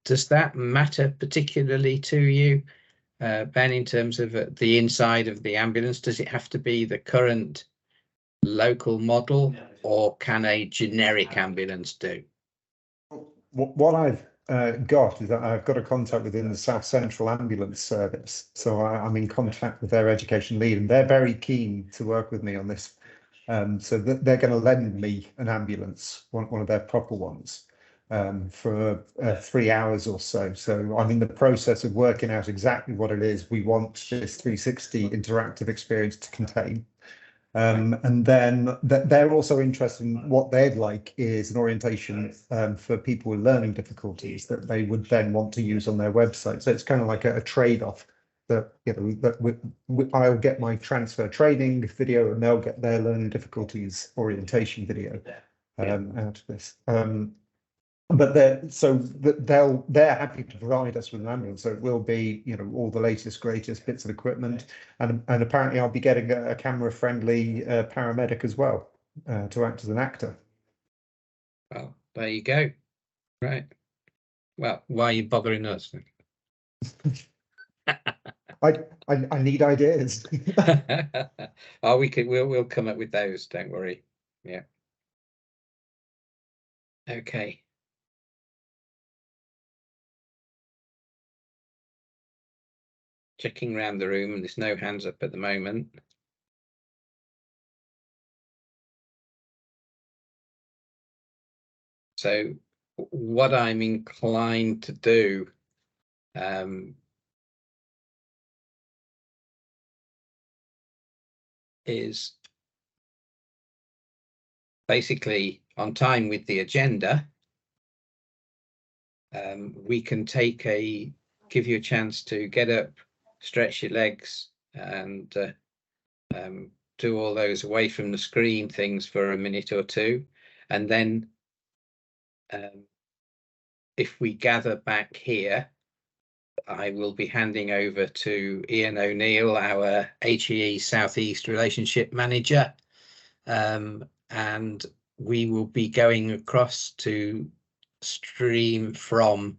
Does that matter particularly to you, Ben, in terms of the inside of the ambulance? Does it have to be the current local model, or can a generic ambulance do? What I've got is that I've got a contact within the South Central Ambulance Service, so I'm in contact with their education lead, and they're very keen to work with me on this. So they're going to lend me an ambulance, one of their proper ones, for 3 hours or so. So I'm in the process of working out exactly what it is we want this 360 interactive experience to contain. And then they're also interested in what they'd like is an orientation for people with learning difficulties that they would then want to use on their website. So it's kind of like a trade-off that, you know, that I'll get my transfer training video and they'll get their learning difficulties orientation video out of this. But they're happy to provide us with an ambulance, so it will be, you know, all the latest greatest bits of equipment, and apparently I'll be getting a camera friendly paramedic as well to act as an actor. Well, there you go. Right. Well, why are you bothering us? I need ideas. Oh, we'll come up with those, don't worry. Yeah. Okay. Checking around the room, and there's no hands up at the moment. So what I'm inclined to do is basically on time with the agenda. We can give you a chance to get up, stretch your legs, and do all those away from the screen things for a minute or two, and then if we gather back here, I will be handing over to Ian O'Neill, our HEE Southeast Relationship Manager, and we will be going across to stream from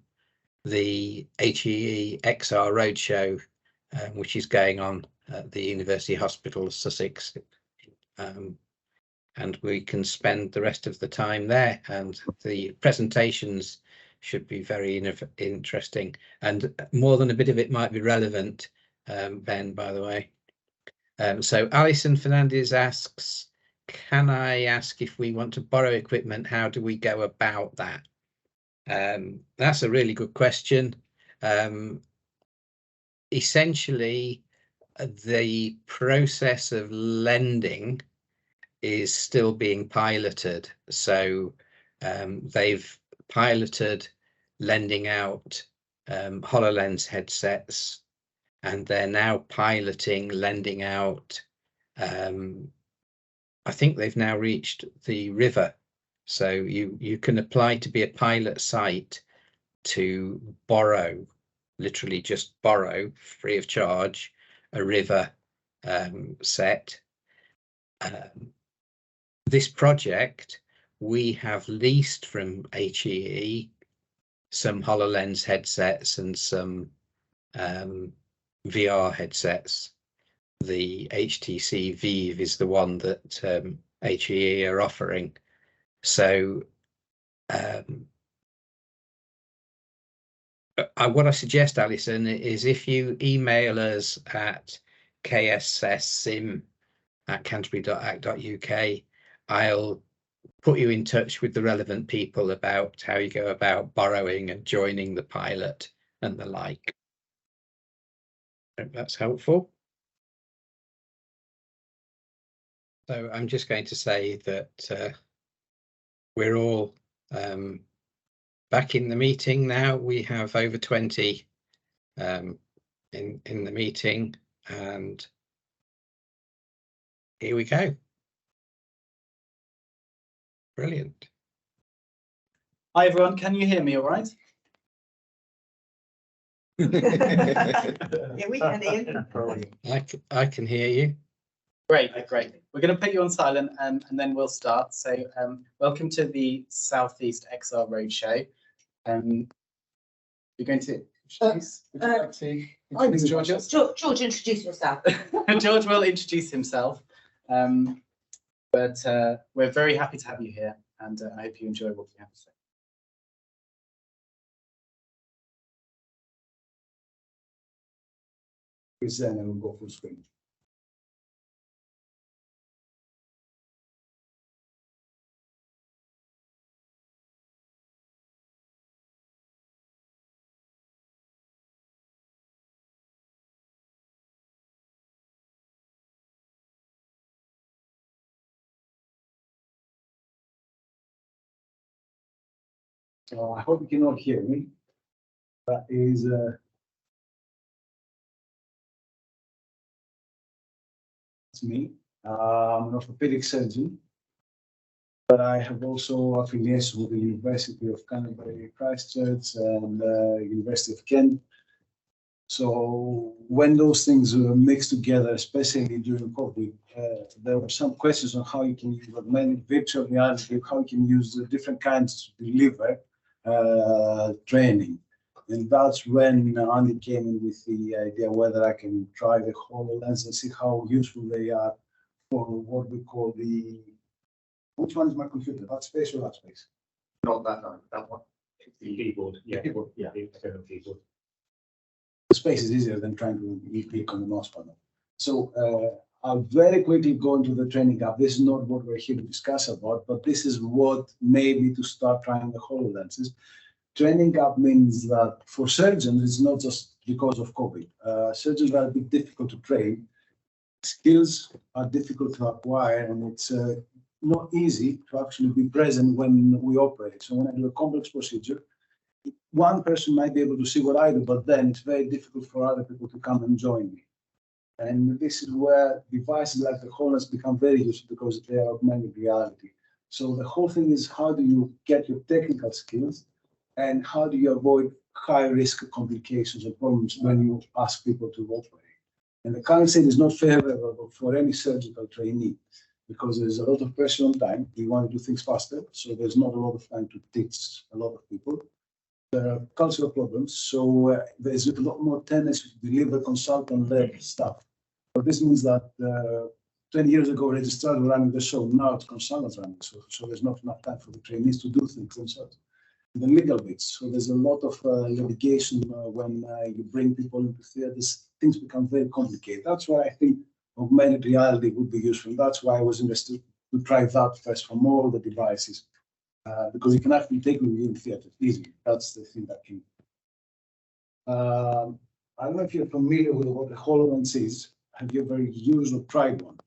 the HEE XR Roadshow, which is going on at the University Hospital of Sussex, and we can spend the rest of the time there, and the presentations should be very interesting, and more than a bit of it might be relevant, Ben, by the way. So Alison Fernandez asks, can I ask if we want to borrow equipment, how do we go about that? That's a really good question. Essentially, the process of lending is still being piloted. So they've piloted lending out HoloLens headsets, and they're now piloting lending out, I think they've now reached the river. So you can apply to be a pilot site to borrow, literally just borrow free of charge, a river set. This project, we have leased from HEE some HoloLens headsets and some VR headsets. The HTC Vive is the one that HEE are offering. So what I suggest, Alison, is if you email us at ksssim@canterbury.ac.uk, I'll put you in touch with the relevant people about how you go about borrowing and joining the pilot and the like. I hope that's helpful. So I'm just going to say that we're all back in the meeting now. We have over 20 in the meeting, and here we go. Brilliant. Hi everyone, can you hear me all right? Yeah, we can hear you. I can hear you. Great. We're going to put you on silent and then we'll start. So welcome to the Southeast XR Roadshow. You're going to introduce? George, introduce yourself. George will introduce himself. But we're very happy to have you here, and I hope you enjoy what we have to say. Present and we'll go full screen. So I hope you can all hear me. That is that's me. I'm an orthopedic surgeon, but I have also affiliation with the University of Canterbury, Christchurch, and University of Kent. So when those things were mixed together, especially during COVID, there were some questions on how you can use augmented virtual reality, how you can use the different kinds to deliver training. And that's when Andy came in with the idea whether I can try the HoloLens and see how useful they are for what we call the, which one is my computer? That space or that space? Not that one, that one. The keyboard, yeah, keyboard, yeah, the external keyboard. The space is easier than trying to click on the mouse panel. So I'll very quickly go into the training app. This is not what we're here to discuss about, but this is what made me to start trying the HoloLenses. Training app means that for surgeons, it's not just because of COVID. Surgeons are a bit difficult to train. Skills are difficult to acquire, and it's not easy to actually be present when we operate. So when I do a complex procedure, one person might be able to see what I do, but then it's very difficult for other people to come and join me. And this is where devices like the HoloLens become very useful because they are augmented reality. So the whole thing is how do you get your technical skills and how do you avoid high risk complications or problems when you ask people to operate. And the current state is not favorable for any surgical trainee because there's a lot of pressure on time. We want to do things faster, so there's not a lot of time to teach a lot of people. There are cultural problems, so there's a lot more tendency to deliver consultant-led stuff. But this means that 20 years ago, registrars were running the show. Now it's consultants running the show. So there's not enough time for the trainees to do things themselves. The legal bits. So there's a lot of litigation when you bring people into theaters. Things become very complicated. That's why I think augmented reality would be useful. That's why I was interested to try that first from all the devices. Because you can actually take them in theater easily. That's the thing that can. I don't know if you're familiar with what a HoloLens is. Have you ever used or tried one?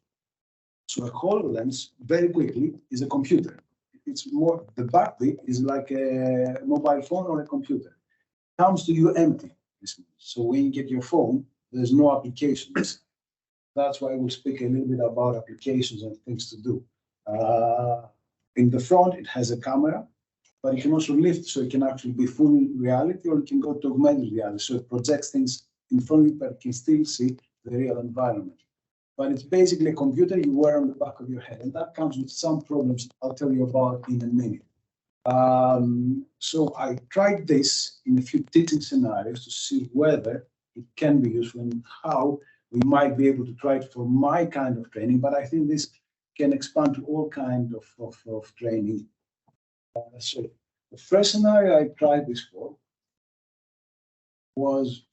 So a HoloLens, very quickly, is a computer. It's more, the back bit is like a mobile phone or a computer. It comes to you empty. So when you get your phone, there's no applications. That's why we'll speak a little bit about applications and things to do. In the front, it has a camera, but you can also lift, so it can actually be full reality, or you can go to augmented reality. So it projects things in front of you, but you can still see the real environment. But it's basically a computer you wear on the back of your head, and that comes with some problems I'll tell you about in a minute. So I tried this in a few teaching scenarios to see whether it can be useful and how we might be able to try it for my kind of training, but I think this can expand to all kinds of training. So the first scenario I tried this for was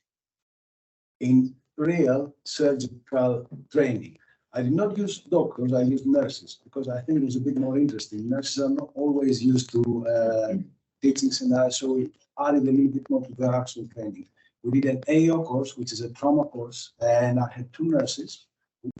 in real surgical training. I did not use doctors, I used nurses because I think it was a bit more interesting. Nurses are not always used to teaching scenarios, so we added a little bit more to their actual training. We did an AO course, which is a trauma course, and I had two nurses.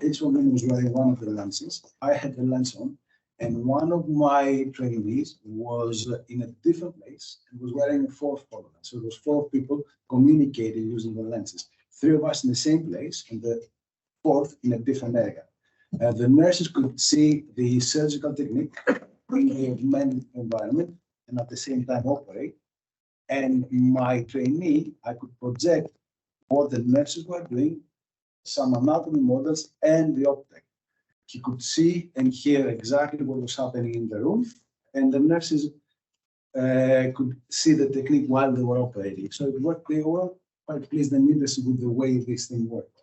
Each of them was wearing one of the lenses. I had the lens on, and one of my trainees was in a different place and was wearing a fourth HoloLens. So it was 4 people communicating using the lenses. 3 of us in the same place, and the 4th in a different area. The nurses could see the surgical technique in the augmented environment and at the same time operate. And my trainee, I could project what the nurses were doing, some anatomy models, and the optic. He could see and hear exactly what was happening in the room, and the nurses could see the technique while they were operating. So it worked, they were quite pleased and interested with the way this thing worked.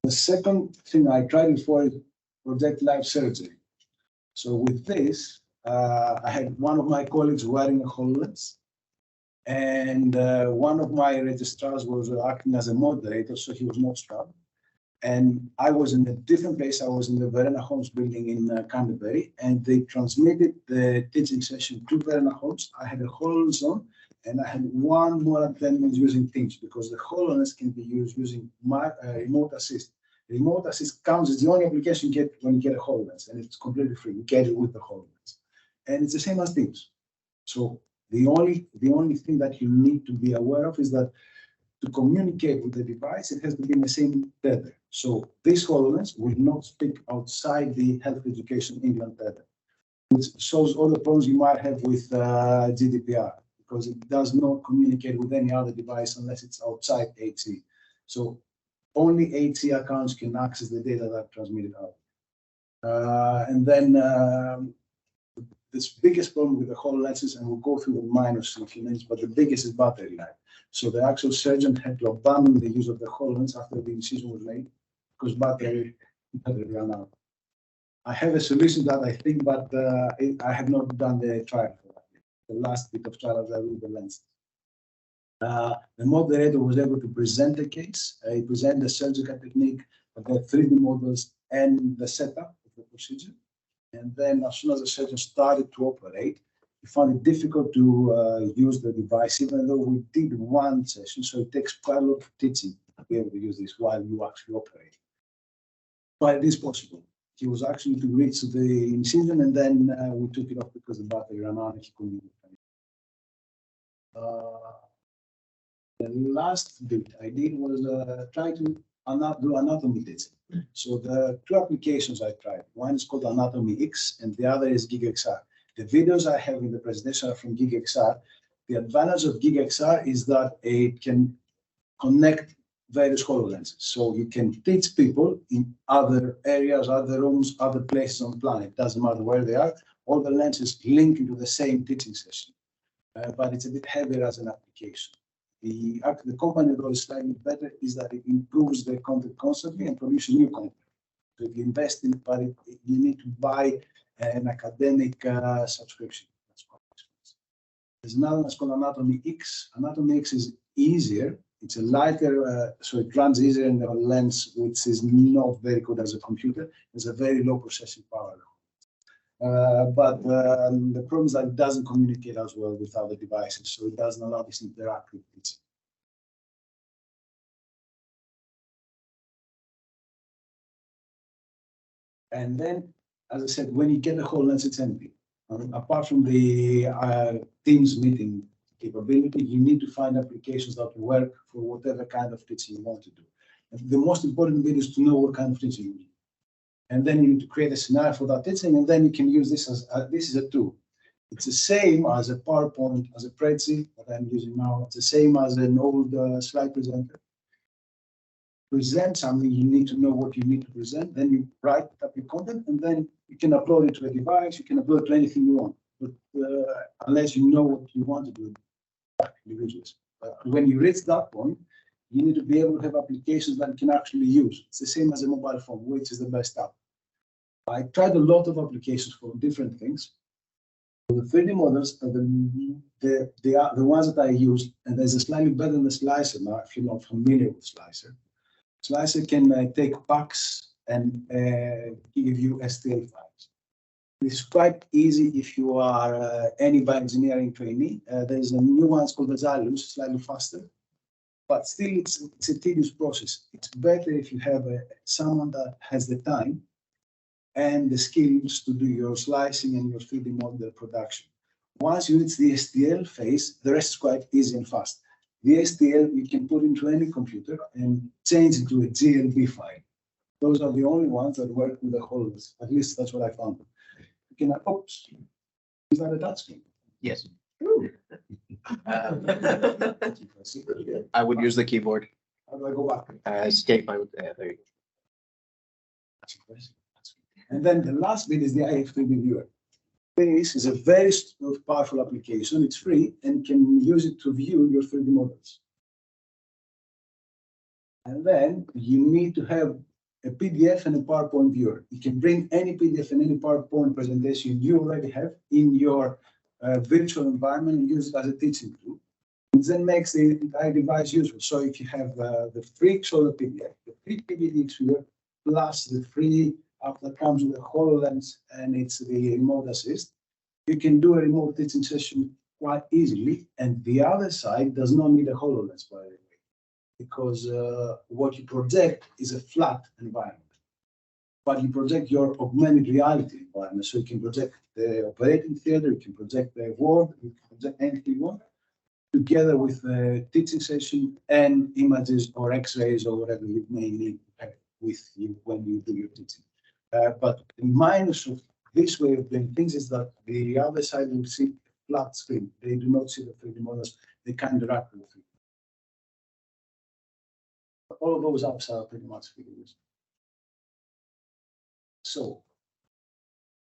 The second thing I tried it for is project live surgery. So with this, I had one of my colleagues wearing a HoloLens, and one of my registrars was acting as a moderator, so he was not strapped. And I was in a different place. I was in the Verena Holmes building in Canterbury, and they transmitted the teaching session to Verena Holmes. I had a HoloLens on, and I had one more attendant using Teams because the HoloLens can be used using my remote assist. Remote assist comes as the only application you get when you get a HoloLens, and it's completely free. You get it with the HoloLens, and it's the same as Teams. So the only thing that you need to be aware of is that to communicate with the device, it has to be in the same tether. So this HoloLens will not speak outside the Health Education England tether, which solves all the problems you might have with GDPR, because it does not communicate with any other device unless it's outside HE. So only HE accounts can access the data that are transmitted out. And then this biggest problem with the HoloLenses, and we'll go through the minors in a few minutes, but the biggest is battery life. So the actual surgeon had to abandon the use of the HoloLens after the incision was made because battery ran out. I have a solution that I think, but I have not done the trial for that. The last bit of trial that I with the lens. The moderator was able to present the case. He presented the surgical technique, the 3D models, and the setup of the procedure. And then as soon as the surgeon started to operate, he found it difficult to use the device, even though we did one session. So it takes quite a lot of teaching to be able to use this while you actually operate. But it is possible. He was actually to reach the incision, and then we took it off because the battery ran out and he couldn't use it. The last bit I did was try to do anatomy teaching. So the two applications I tried, one is called Anatomy X and the other is GigXR. The videos I have in the presentation are from GigXR. The advantage of GigXR is that it can connect various HoloLenses. So you can teach people in other areas, other rooms, other places on the planet. Doesn't matter where they are. All the lenses link into the same teaching session. But it's a bit heavier as an application. The company that is slightly better is that it improves the content constantly and produces new content. So if you invest in it, but you need to buy an academic subscription. That's quite expensive. There's another one that's called Anatomy X. Anatomy X is easier. It's a lighter, so it runs easier in the lens, which is not very good as a computer. It's a very low processing power. But the problem is that it doesn't communicate as well with other devices, so it doesn't allow this interactive teaching. And then, as I said, when you get the HoloLens, it's empty. Apart from the Teams meeting capability, you need to find applications that work for whatever kind of teaching you want to do. And the most important bit is to know what kind of teaching you need. And then you need to create a scenario for that teaching, and then you can use this as this is a tool. It's the same as a PowerPoint, as a spreadsheet that I'm using now. It's the same as an old slide presenter. Present something, you need to know what you need to present. Then you write up your content, and then you can upload it to a device. You can upload it to anything you want, but unless you know what you want to do, individuals. When you reach that point, you need to be able to have applications that you can actually use. It's the same as a mobile phone, which is the best app. I tried a lot of applications for different things. The 3D models are the ones that I use, and there's a slightly better than the Slicer now, if you're not familiar with Slicer. Slicer can take packs and give you STL files. It's quite easy if you are any bioengineering trainee. There's a new one called the Xylus, slightly faster. But still, it's a tedious process. It's better if you have someone that has the time and the skills to do your slicing and your 3D model production. Once you reach the STL phase, the rest is quite easy and fast. The STL you can put into any computer and change it to a GLB file. Those are the only ones that work with the HoloLens. At least that's what I found. You can, oops, is that a touchscreen? Yes. I would use the keyboard. How do I go back? Escape. There you go. And then the last bit is the IF3D viewer. This is a very powerful application. It's free and can use it to view your 3D models. And then you need to have a PDF and a PowerPoint viewer. You can bring any PDF and any PowerPoint presentation you already have in your virtual environment and use it as a teaching tool. It then makes the entire device useful. So if you have the free Solar PDF, the free PVDX viewer, plus the free app that comes with a HoloLens and it's the remote assist, you can do a remote teaching session quite easily. And the other side does not need a HoloLens, by the way, because what you project is a flat environment. But you project your augmented reality environment. So you can project the operating theater, you can project the world, you can project anything you want, together with the teaching session and images or X-rays or whatever you may need with you when you do your teaching. But the minus of this way of doing things is that the other side will see a flat screen. They do not see the 3D models. They can't interact with it. All of those apps are pretty much free to use. So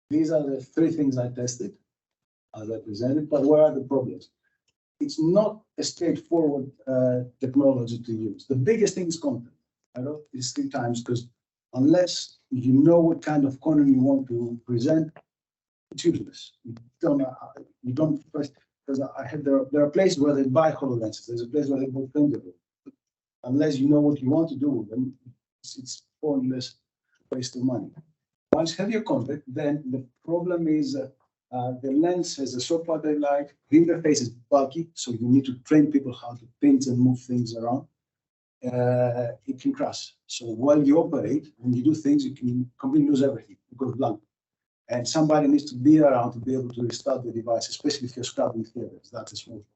these are the three things I tested as I presented, but what are the problems? It's not a straightforward technology to use. The biggest thing is content. I wrote this 3 times because unless you know what kind of content you want to present, it's useless. You don't first, because there are places where they buy HoloLenses. There's a place where they buy printable. Unless you know what you want to do, then it's pointless waste of money. Once you have your content, then the problem is the lens has a short battery life. The interface is bulky, so you need to train people how to pinch and move things around. It can crash. So while you operate, when you do things, you can completely lose everything. It goes blank. And somebody needs to be around to be able to restart the device, especially if you're scrubbing theaters. That's a small problem.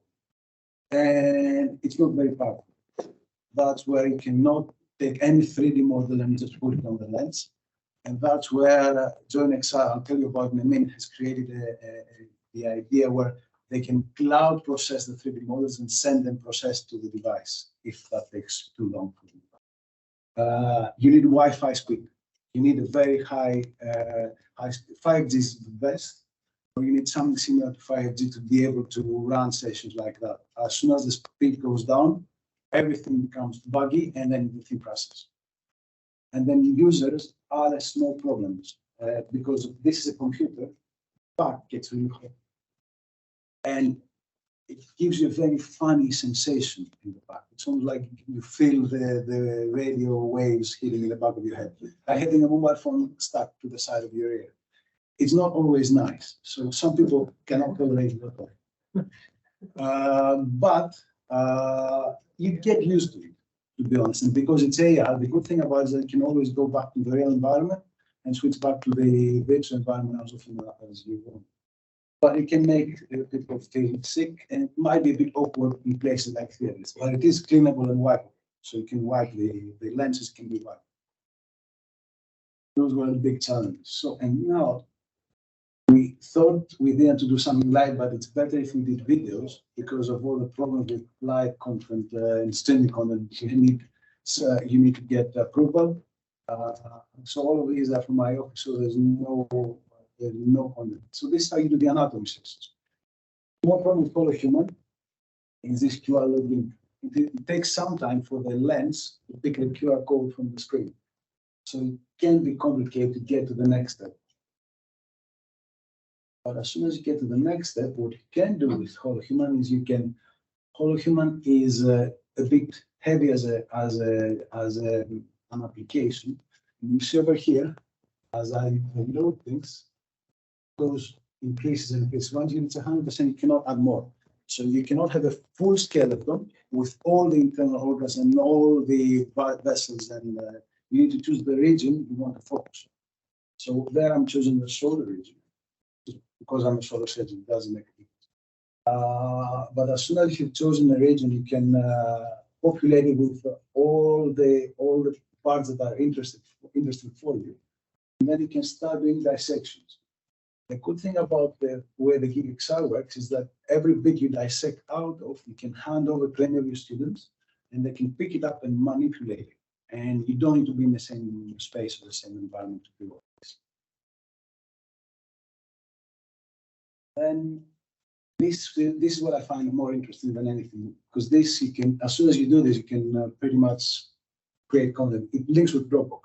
and it's not very powerful. That's where you cannot take any 3D model and just put it on the lens. And that's where JoinXR, I'll tell you about in a minute, has created the idea where they can cloud process the 3D models and send them processed to the device if that takes too long for you. You need Wi-Fi speed. You need a very high 5G is the best, or you need something similar to 5G to be able to run sessions like that. As soon as the speed goes down, everything becomes buggy and then everything crashes. And then users are a small problems because this is a computer, but gets really hot. And it gives you a very funny sensation in the back. It's almost like you feel the radio waves hitting in the back of your head. Like having a mobile phone stuck to the side of your ear. It's not always nice. So some people cannot tolerate it at all. But you get used to it, to be honest. And because it's AR, the good thing about it is that you can always go back to the real environment and switch back to the virtual environment as often as you want. But it can make people feel sick, and it might be a bit awkward in places like theaters. But it is cleanable and wipeable, so you can wipe the lenses can be wiped. Those were the big challenges. So, and now we thought we needed to do something live, but it's better if we did videos because of all the problems with live content and streaming content. You need to get approval. So all of these are from my office, so there's no content. So this is how you do the anatomy sessions. One problem with Follow Human is this QR link. It takes some time for the lens to pick the QR code from the screen. So it can be complicated to get to the next step. But as soon as you get to the next step, what you can do with Follow Human is Follow Human is a bit heavy as an application. You see over here, as I load things, goes increases and increases. Once you reach 100%, you cannot add more. So you cannot have a full skeleton with all the internal organs and all the vessels, and you need to choose the region you want to focus. So there I'm choosing the shoulder region because I'm a shoulder surgeon. It doesn't make a difference. But as soon as you've chosen a region, you can populate it with all the parts that are interesting for you, and then you can start doing dissections. The good thing about the way the GigXR works is that every bit you dissect out of, you can hand over to any of your students, and they can pick it up and manipulate it. And you don't need to be in the same space or the same environment to do all this. And this is what I find more interesting than anything, because this you can, as soon as you do this, you can pretty much create content. It links with Dropbox.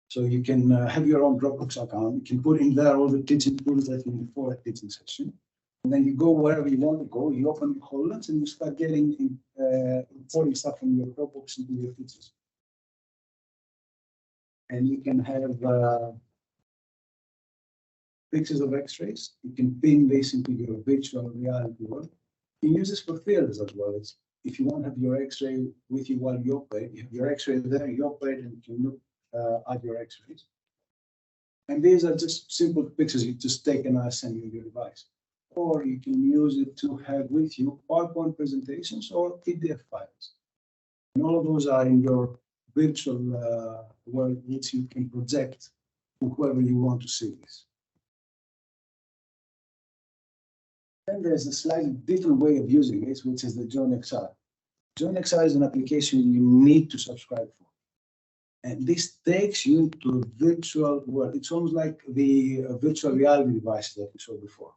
So you can have your own Dropbox account. You can put in there all the teaching tools that you need for a teaching session. And then you go wherever you want to go. You open your HoloLens and you start getting importing stuff from your Dropbox into your teachers. And you can have pictures of X-rays. You can pin this into your virtual reality world. You can use this for theaters as well. If you want to have your X-ray with you while you operate, you have your X-ray there, you operate, and you can look at your X-rays. And these are just simple pictures you just take and send you your device. Or you can use it to have with you PowerPoint presentations or PDF files. And all of those are in your virtual world, which you can project to whoever you want to see this. Then there's a slightly different way of using this, which is the JoinXR. JoinXR is an application you need to subscribe for. And this takes you to a virtual world. It's almost like the virtual reality devices that we saw before.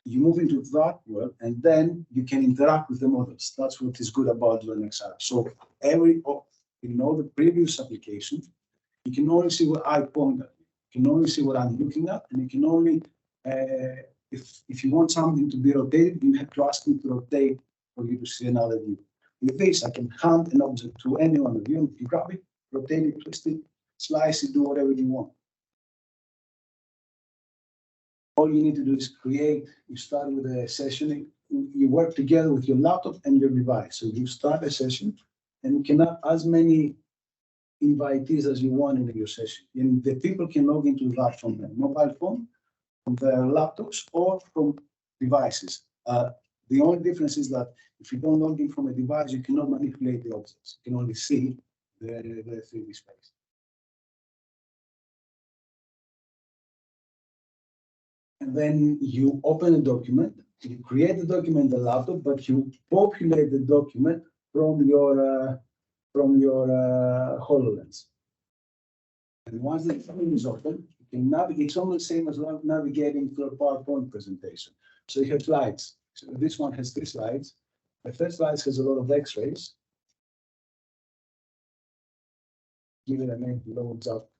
You move into that world, and then you can interact with the models. That's what is good about JoinXR. So in all the previous applications, you can only see what I point at. You can only see what I'm looking at, and you can only, if you want something to be rotated, you have to ask me to rotate for you to see another view. With this, I can hand an object to any one of you, and you grab it, rotate it, twist it, slice it, do whatever you want. All you need to do is create, you start with a session, you work together with your laptop and your device. So you start a session, and you can have as many invitees as you want in your session. And the people can log into that from their mobile phone, from their laptops, or from devices. The only difference is that if you don't log in from a device, you cannot manipulate the objects. You can only see the 3D space. And then you open a document, you create the document in the laptop, but you populate the document from your HoloLens. And once the document is open, you can navigate. It's almost the same as navigating through a PowerPoint presentation. So you have slides. So this one has 3 slides. The first slide has a lot of X-rays. Give it a name, loads up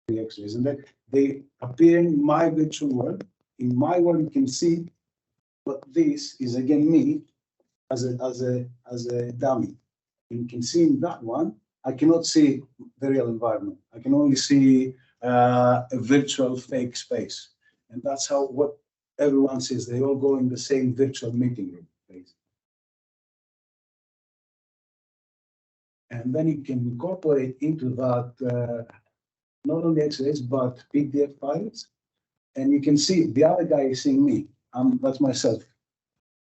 the X-rays, and then they appear in my virtual world. In my world, you can see, but this is again me as a dummy. You can see in that one, I cannot see the real environment. I can only see a virtual fake space, and that's how what everyone sees. They all go in the same virtual meeting room, basically. And then you can incorporate into that not only X-rays but PDF files, and you can see the other guy is seeing me. That's myself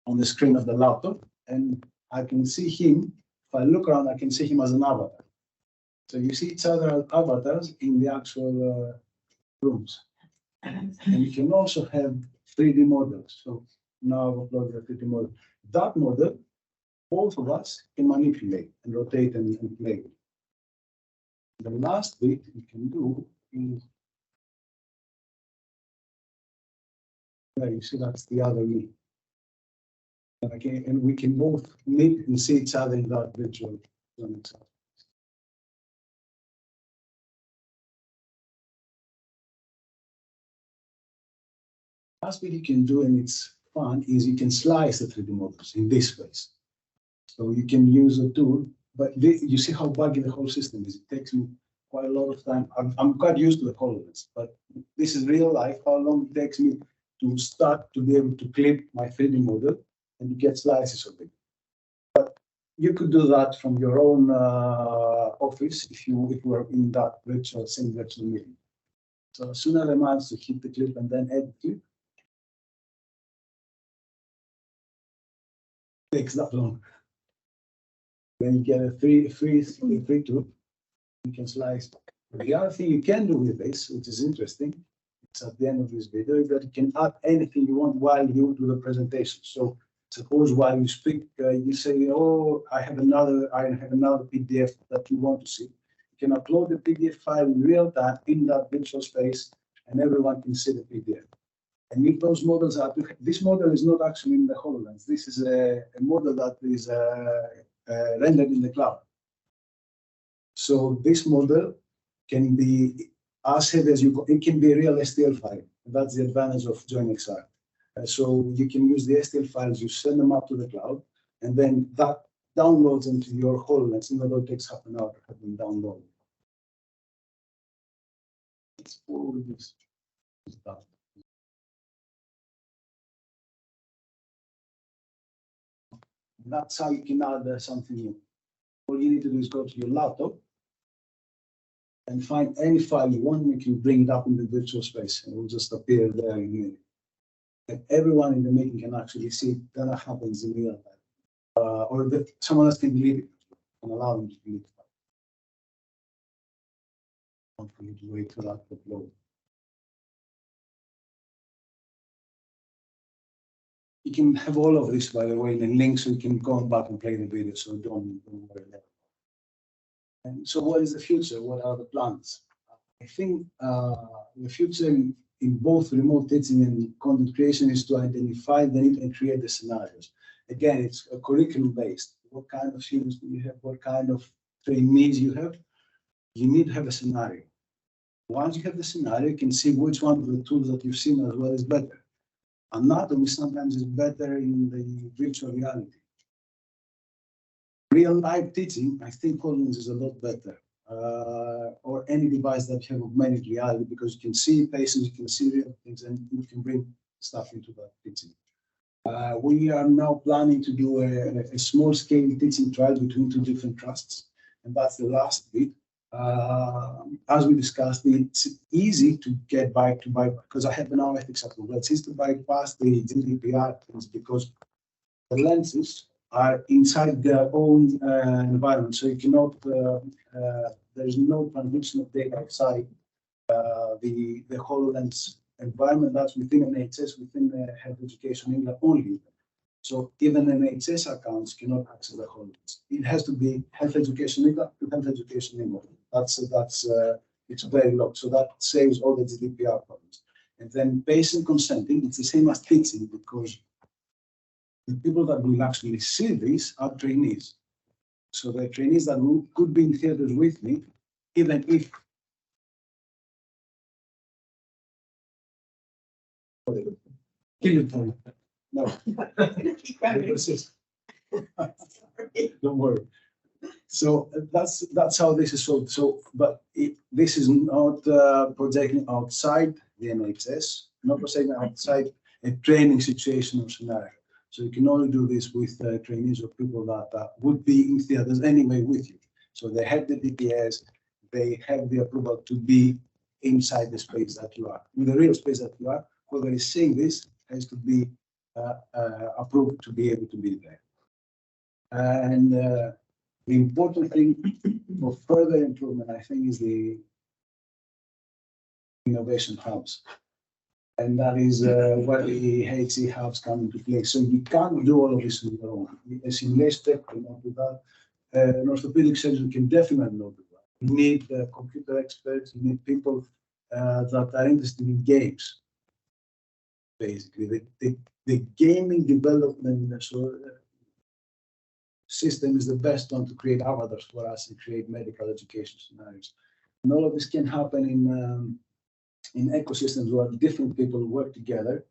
on the screen of the laptop, and I can see him. If I look around, I can see him as an avatar. So you see each other as avatars in the actual rooms. And you can also have 3D models. So now I've uploaded a 3D model. That model, both of us can manipulate and rotate and play with. The last bit you can do is, there you see that's the other me. Okay, and we can both meet and see each other in that virtual zone. Last bit you can do, and it's fun, is you can slice the 3D models in this space. So you can use a tool, but you see how buggy the whole system is. It takes me quite a lot of time. I'm quite used to the HoloLens, but this is real life, how long it takes me to start to be able to clip my 3D model and you get slices of it. But you could do that from your own office if you were in that same virtual meeting. So as soon as I manage to hit the clip and then edit clip, it takes that long. Then you get a free tool, you can slice. The other thing you can do with this, which is interesting, it's at the end of this video, is that you can add anything you want while you do the presentation. So suppose while you speak, you say, "Oh, I have another PDF that you want to see." You can upload the PDF file in real time in that virtual space, and everyone can see the PDF. And if those models are, this model is not actually in the HoloLens. This is a model that is rendered in the cloud. So this model can be as heavy as you go. It can be a real STL file. That's the advantage of JoinXR. So you can use the STL files, you send them up to the cloud, and then that downloads into your HoloLens, even though it takes half an hour to have them downloaded. Let's forward this stuff. That's how you can add something new. All you need to do is go to your laptop and find any file you want, and you can bring it up in the virtual space, and it will just appear there in a minute. And everyone in the meeting can actually see that happens in real time. Or someone else can delete it and allow them to delete it. Don't forget to wait for that to upload. You can have all of this, by the way, in a link, so you can go back and play the video, so don't worry about it. And so what is the future? What are the plans? I think the future in both remote teaching and content creation is to identify the need and create the scenarios. Again, it's a curriculum based. What kind of students do you have? What kind of trainees you have? You need to have a scenario. Once you have the scenario, you can see which one of the tools that you've seen as well is better. Anatomy sometimes is better in the virtual reality. Real life teaching, I think HoloLens is a lot better. Or any device that you have augmented reality, because you can see patients, you can see real things, and you can bring stuff into that teaching. We are now planning to do a small-scale teaching trial between 2 different trusts, and that's the last bit. As we discussed, it's easy to get by because I have an ethics approval. It's easy to bypass the GDPR things because the lenses are inside their own environment, so you cannot. There is no transmission of data outside the HoloLens environment. That's within NHS, within the Health Education England only. So even NHS accounts cannot access the HoloLens. It has to be Health Education England to Health Education England. That's it's very locked. So that saves all the GDPR problems. And then patient consenting, it's the same as teaching, because the people that will actually see this are trainees. So the trainees that could be in theaters with me, even if no, don't worry. So that's how this is solved. So, but this is not projecting outside the NHS, not projecting outside a training situation or scenario. So you can only do this with trainees or people that would be in theaters anyway with you. So they have the DPS, they have the approval to be inside the space that you are. In the real space that you are, whoever is seeing this has to be approved to be able to be there. And the important thing for further improvement, I think, is the innovation hubs. And that is where the HC hubs come into play. So you can't do all of this on your own. A simulation tech cannot do that. An orthopedic surgeon can definitely not do that. You need computer experts, you need people that are interested in games. Basically, the gaming development system is the best one to create avatars for us and create medical education scenarios. And all of this can happen in ecosystems where different people work together.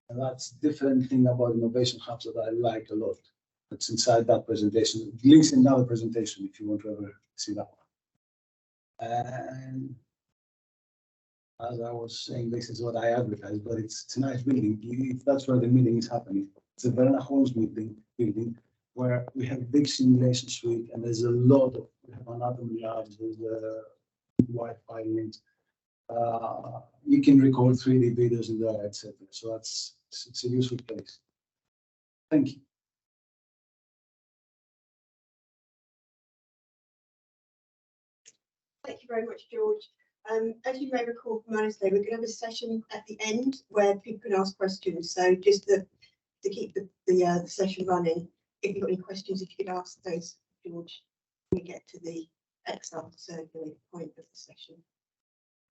And that's different thing about innovation hubs that I like a lot. That's inside that presentation. Links in another presentation if you want to ever see that one. And as I was saying, this is what I advertise, but it's a nice building. If that's where the meeting is happening. It's a Verna Holmes building where we have a big simulation suite, and there's a lot of anatomy labs, there's Wi-Fi links. You can record 3D videos in there, etc. So it's a useful place. Thank you. Thank you very much, George. As you may recall from Wednesday, we're going to have a session at the end where people can ask questions. So just to keep the session running, if you've got any questions, if you could ask those, George, when we get to the XR surgery point of the session.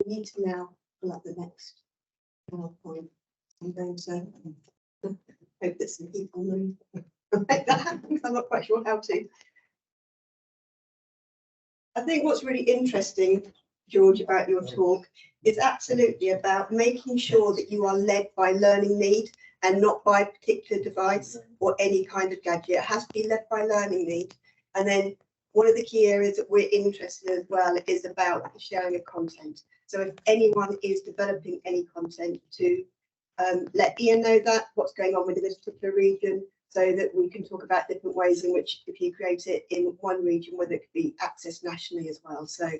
We need to now pull up the next PowerPoint. I'm going to hope that some people move. I'm not quite sure how to. I think what's really interesting, George, about your talk is absolutely about making sure that you are led by learning need and not by a particular device or any kind of gadget. It has to be led by learning need. And then one of the key areas that we're interested in as well is about the sharing of content. So if anyone is developing any content, to let Ian know that what's going on within this particular region, so that we can talk about different ways in which, if you create it in one region, whether it could be accessed nationally as well. So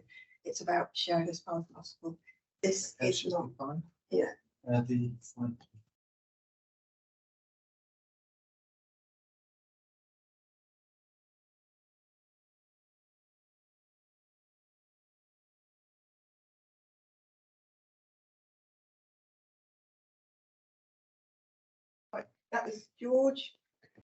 it's about sharing as far as possible. This is not fine. Yeah. That was George.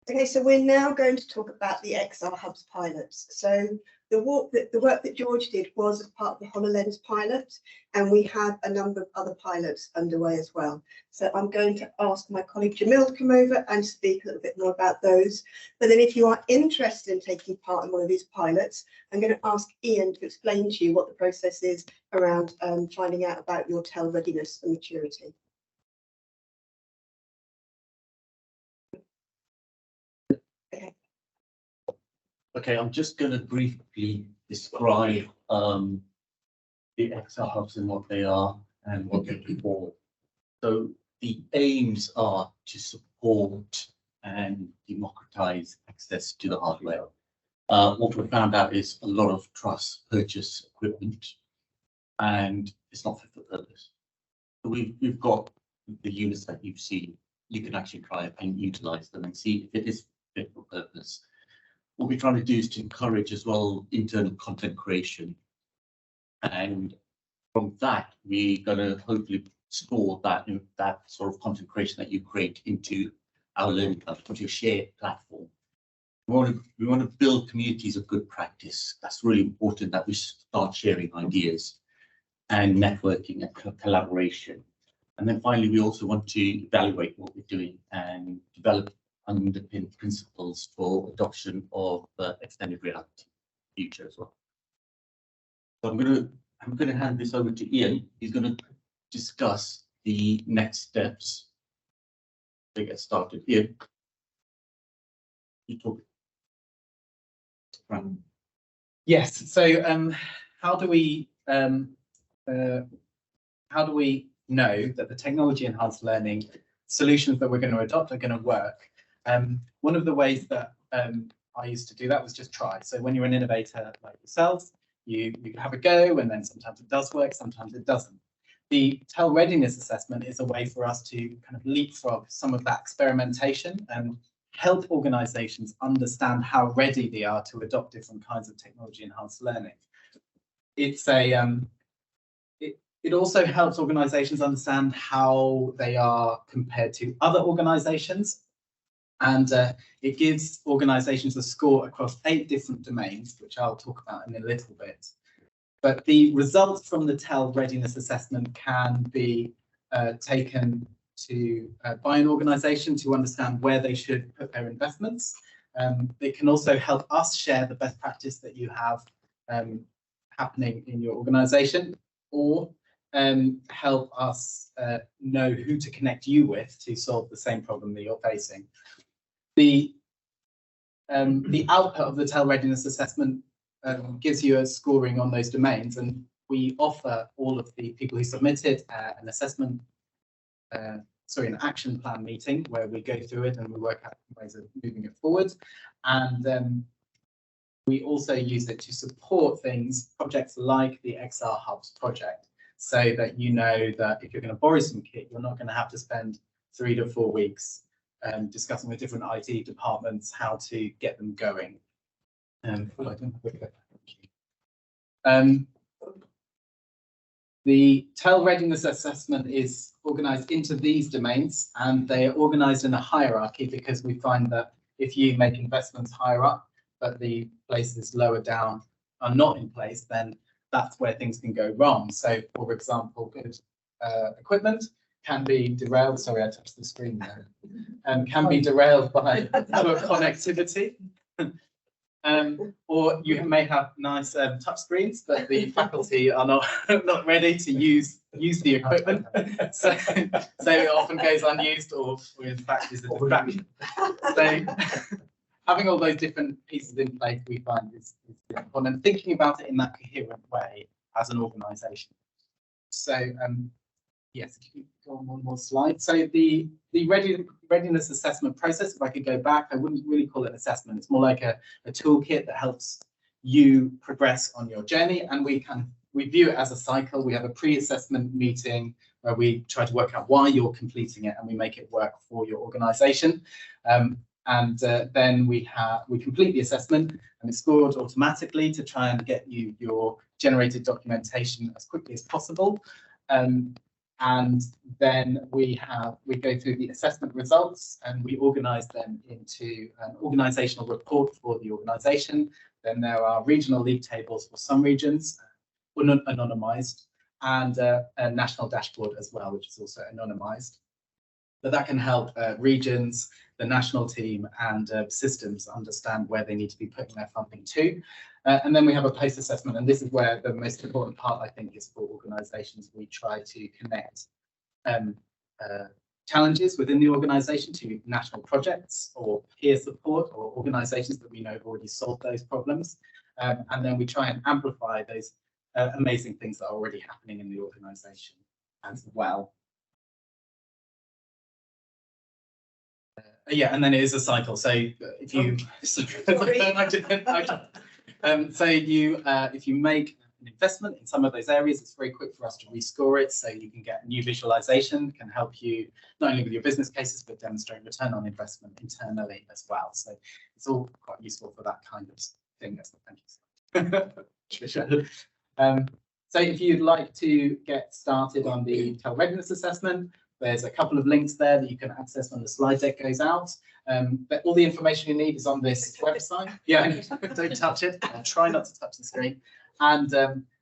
Okay, so we're now going to talk about the XR Hubs pilots. So the work that George did was as part of the HoloLens pilot, and we have a number of other pilots underway as well. So I'm going to ask my colleague Jamil to come over and speak a little bit more about those. But then if you are interested in taking part in one of these pilots, I'm going to ask Ian to explain to you what the process is around finding out about your TEL readiness and maturity. Okay, I'm just going to briefly describe the XR hubs and what they are and what they're for. So the aims are to support and democratize access to the hardware. What we found out is a lot of trusts purchase equipment and it's not fit for purpose. So we've got the units that you've seen. You can actually try and utilize them and see if it is fit for purpose. What we're trying to do is to encourage as well internal content creation. And from that, we're going to hopefully store that sort of content creation that you create into our learning platform, into a shared platform. We want to build communities of good practice. That's really important, that we start sharing ideas and networking and collaboration. And then finally, we also want to evaluate what we're doing and develop underpinned principles for adoption of extended reality future as well. So I'm going to hand this over to Ian. He's going to discuss the next steps to get started. Ian, you talk. Right. Yes. So how do we know that the technology enhanced learning solutions that we're going to adopt are going to work? One of the ways that I used to do that was just try. So when you're an innovator like yourselves, you have a go, and then sometimes it does work, sometimes it doesn't. The TEL readiness assessment is a way for us to kind of leapfrog some of that experimentation and help organizations understand how ready they are to adopt different kinds of technology enhanced learning. It's a it also helps organizations understand how they are compared to other organizations, and it gives organizations a score across 8 different domains, which I'll talk about in a little bit. But the results from the TEL readiness assessment can be taken to by an organization to understand where they should put their investments. It can also help us share the best practice that you have happening in your organization, or help us know who to connect you with to solve the same problem that you're facing. The output of the TEL readiness assessment gives you a scoring on those domains, and we offer all of the people who submitted an assessment, an action plan meeting where we go through it and we work out ways of moving it forward. And we also use it to support projects like the XR Hubs project, so that you know that if you're going to borrow some kit, you're not going to have to spend 3 to 4 weeks discussing with different IT departments how to get them going. The TEL readiness assessment is organized into these domains, and they are organized in a hierarchy because we find that if you make investments higher up, but the places lower down are not in place, then that's where things can go wrong. So, for example, good equipment can be derailed. Sorry, I touched the screen there. Can be derailed by poor connectivity. Or you may have nice touch screens, but the faculty are not ready to use the equipment, so it often goes unused, or in fact is a distraction. So having all those different pieces in place, we find is important, and thinking about it in that coherent way as an organisation. So yes, if you go on one more slide. So the readiness assessment process, if I could go back, I wouldn't really call it an assessment. It's more like a toolkit that helps you progress on your journey, and we view it as a cycle. We have a pre-assessment meeting where we try to work out why you're completing it, and we make it work for your organisation. Then we complete the assessment, and it's scored automatically to try and get you your generated documentation as quickly as possible. And then we go through the assessment results, and we organise them into an organisational report for the organisation. Then there are regional league tables for some regions, anonymised, and a national dashboard as well, which is also anonymised. But that can help regions, the national team, and systems understand where they need to be putting their funding to. And then we have a post-assessment, and this is where the most important part, I think, is for organisations. We try to connect challenges within the organisation to national projects or peer support or organisations that we know have already solved those problems. And then we try and amplify those amazing things that are already happening in the organisation as well. Yeah, and then it is a cycle. So if you if you make an investment in some of those areas, it's very quick for us to rescore it. So you can get a new visualization, can help you not only with your business cases, but demonstrate return on investment internally as well. So it's all quite useful for that kind of thing. Thank you, Tricia. So if you'd like to get started on the TEL readiness assessment, there's a couple of links there that you can access when the slide deck goes out. But all the information you need is on this website. Yeah, don't touch it. I'll try not to touch the screen. And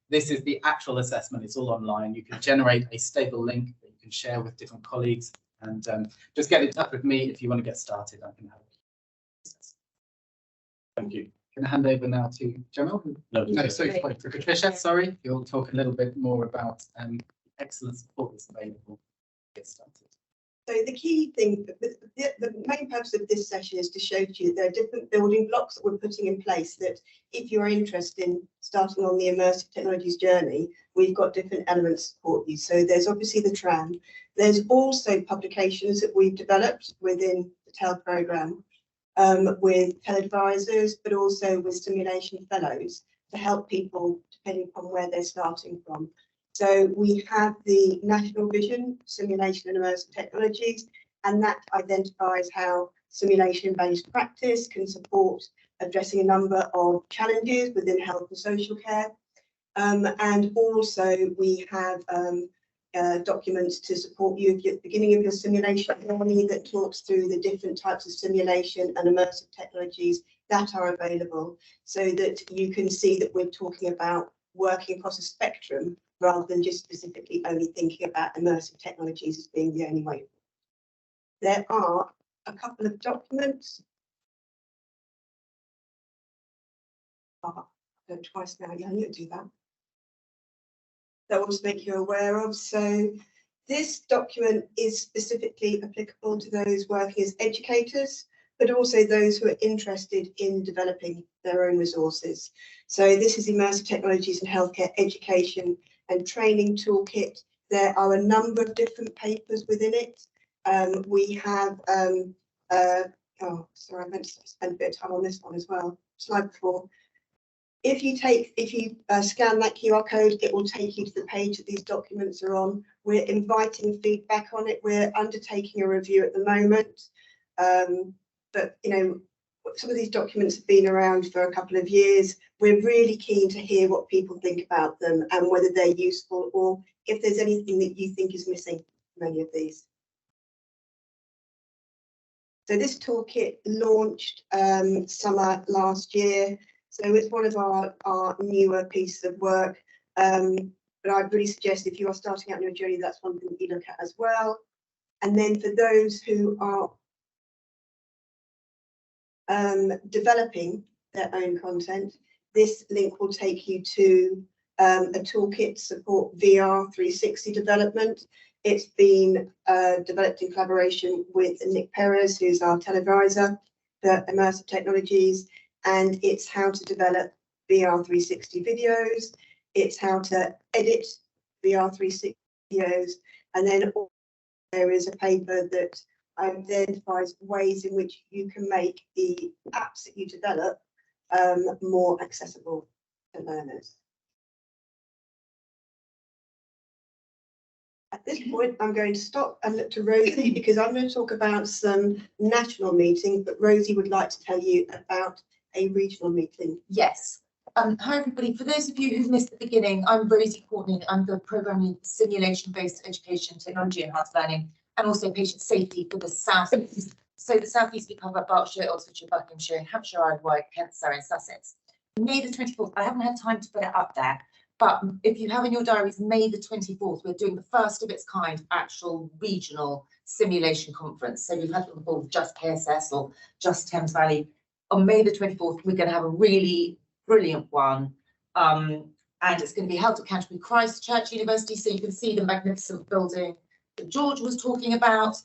this is the actual assessment. It's all online. You can generate a stable link that you can share with different colleagues. And just get in touch with me if you want to get started. I can help you. Thank you. Can I hand over now to Jamal? No, sorry, Patricia, sorry. You'll talk a little bit more about excellent support that's available to get started. So the key thing, the main purpose of this session is to show to you that there are different building blocks that we're putting in place that if you're interested in starting on the immersive technologies journey, we've got different elements to support you. So there's obviously the TRAN. There's also publications that we've developed within the TEL programme with TEL advisors, but also with simulation fellows to help people depending upon where they're starting from. So we have the National Vision, Simulation and Immersive Technologies, and that identifies how simulation-based practice can support addressing a number of challenges within health and social care. And also we have documents to support you at the beginning of your simulation journey that talks through the different types of simulation and immersive technologies that are available, so that you can see that we're talking about working across a spectrum rather than just specifically only thinking about immersive technologies as being the only way. There are a couple of documents. I've done twice now, yeah, I need to do that. That will just make you aware of. So this document is specifically applicable to those working as educators, but also those who are interested in developing their own resources. So this is Immersive Technologies in Healthcare Education and Training Toolkit. There are a number of different papers within it. We have, oh, sorry, I meant to spend a bit of time on this one as well. Slide before. If you scan that QR code, it will take you to the page that these documents are on. We're inviting feedback on it. We're undertaking a review at the moment. But, you know, some of these documents have been around for a couple of years. We're really keen to hear what people think about them and whether they're useful or if there's anything that you think is missing from any of these. So this toolkit launched summer last year. So it's one of our newer pieces of work. But I'd really suggest if you are starting out on your journey, that's one thing that you look at as well. And then for those who are developing their own content, this link will take you to a toolkit to support VR 360 development. It's been developed in collaboration with Nick Perez, who's our televisor for Immersive Technologies, and it's how to develop VR 360 videos, it's how to edit VR 360 videos, and then there is a paper that identifies ways in which you can make the apps that you develop more accessible to learners. At this point, I'm going to stop and look to Rosie because I'm going to talk about some national meetings, but Rosie would like to tell you about a regional meeting. Yes. Hi everybody. For those of you who missed the beginning, I'm Rosie Courtney. I'm the Programme in Simulation-Based Education, Technology Enhanced Learning, and also Patient Safety for the South East. So the South East we cover Berkshire, Oxfordshire, Buckinghamshire, Hampshire, Isle of Wight, Kent, Surrey and Sussex. May the 24th, I haven't had time to put it up there, but if you have in your diaries, May the 24th, we're doing the first of its kind actual regional simulation conference. So we've had them called Just KSS or Just Thames Valley. On May the 24th, we're going to have a really brilliant one. And it's going to be held at Canterbury Christ Church University. So you can see the magnificent building that George was talking about.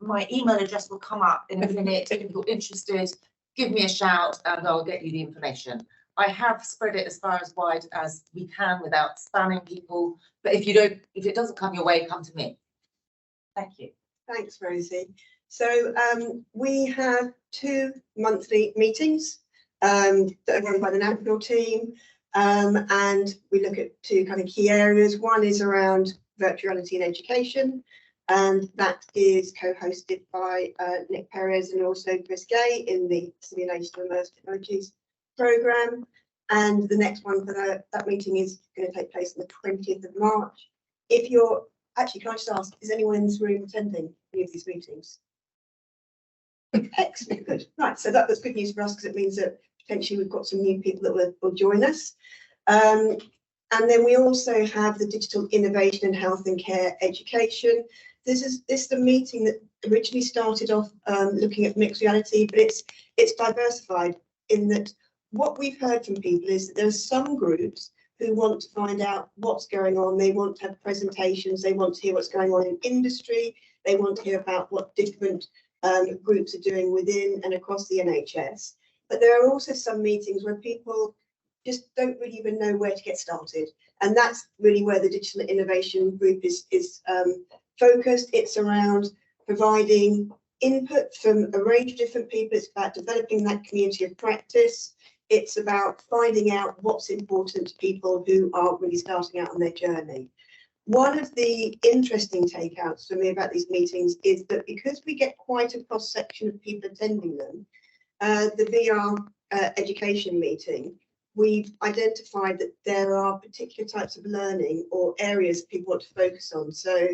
My email address will come up in a minute. If you're interested, give me a shout and I'll get you the information. I have spread it as far as wide as we can without spamming people. But if it doesn't come your way, come to me. Thank you. Thanks, Rosie. So we have 2 monthly meetings that are run by the national team. And we look at two kind of key areas. One is around virtual reality in education, and that is co-hosted by Nick Perez and also Chris Gay in the Simulation of Immersive Technologies programme. And the next one for that meeting is going to take place on the 20th of March. If you're actually, can I just ask, is anyone in this room attending any of these meetings? Excellent, good. Right, so that's good news for us because it means that potentially we've got some new people that will join us. And then we also have the Digital Innovation in Health and Care Education. This is the meeting that originally started off looking at mixed reality, but it's diversified in that what we've heard from people is that there are some groups who want to find out what's going on. They want to have presentations. They want to hear what's going on in industry. They want to hear about what different groups are doing within and across the NHS. But there are also some meetings where people just don't really even know where to get started. And that's really where the Digital Innovation Group is focused. It's around providing input from a range of different people. It's about developing that community of practice. It's about finding out what's important to people who are really starting out on their journey. One of the interesting takeouts for me about these meetings is that because we get quite a cross section of people attending them, the VR education meeting, we've identified that there are particular types of learning or areas people want to focus on. So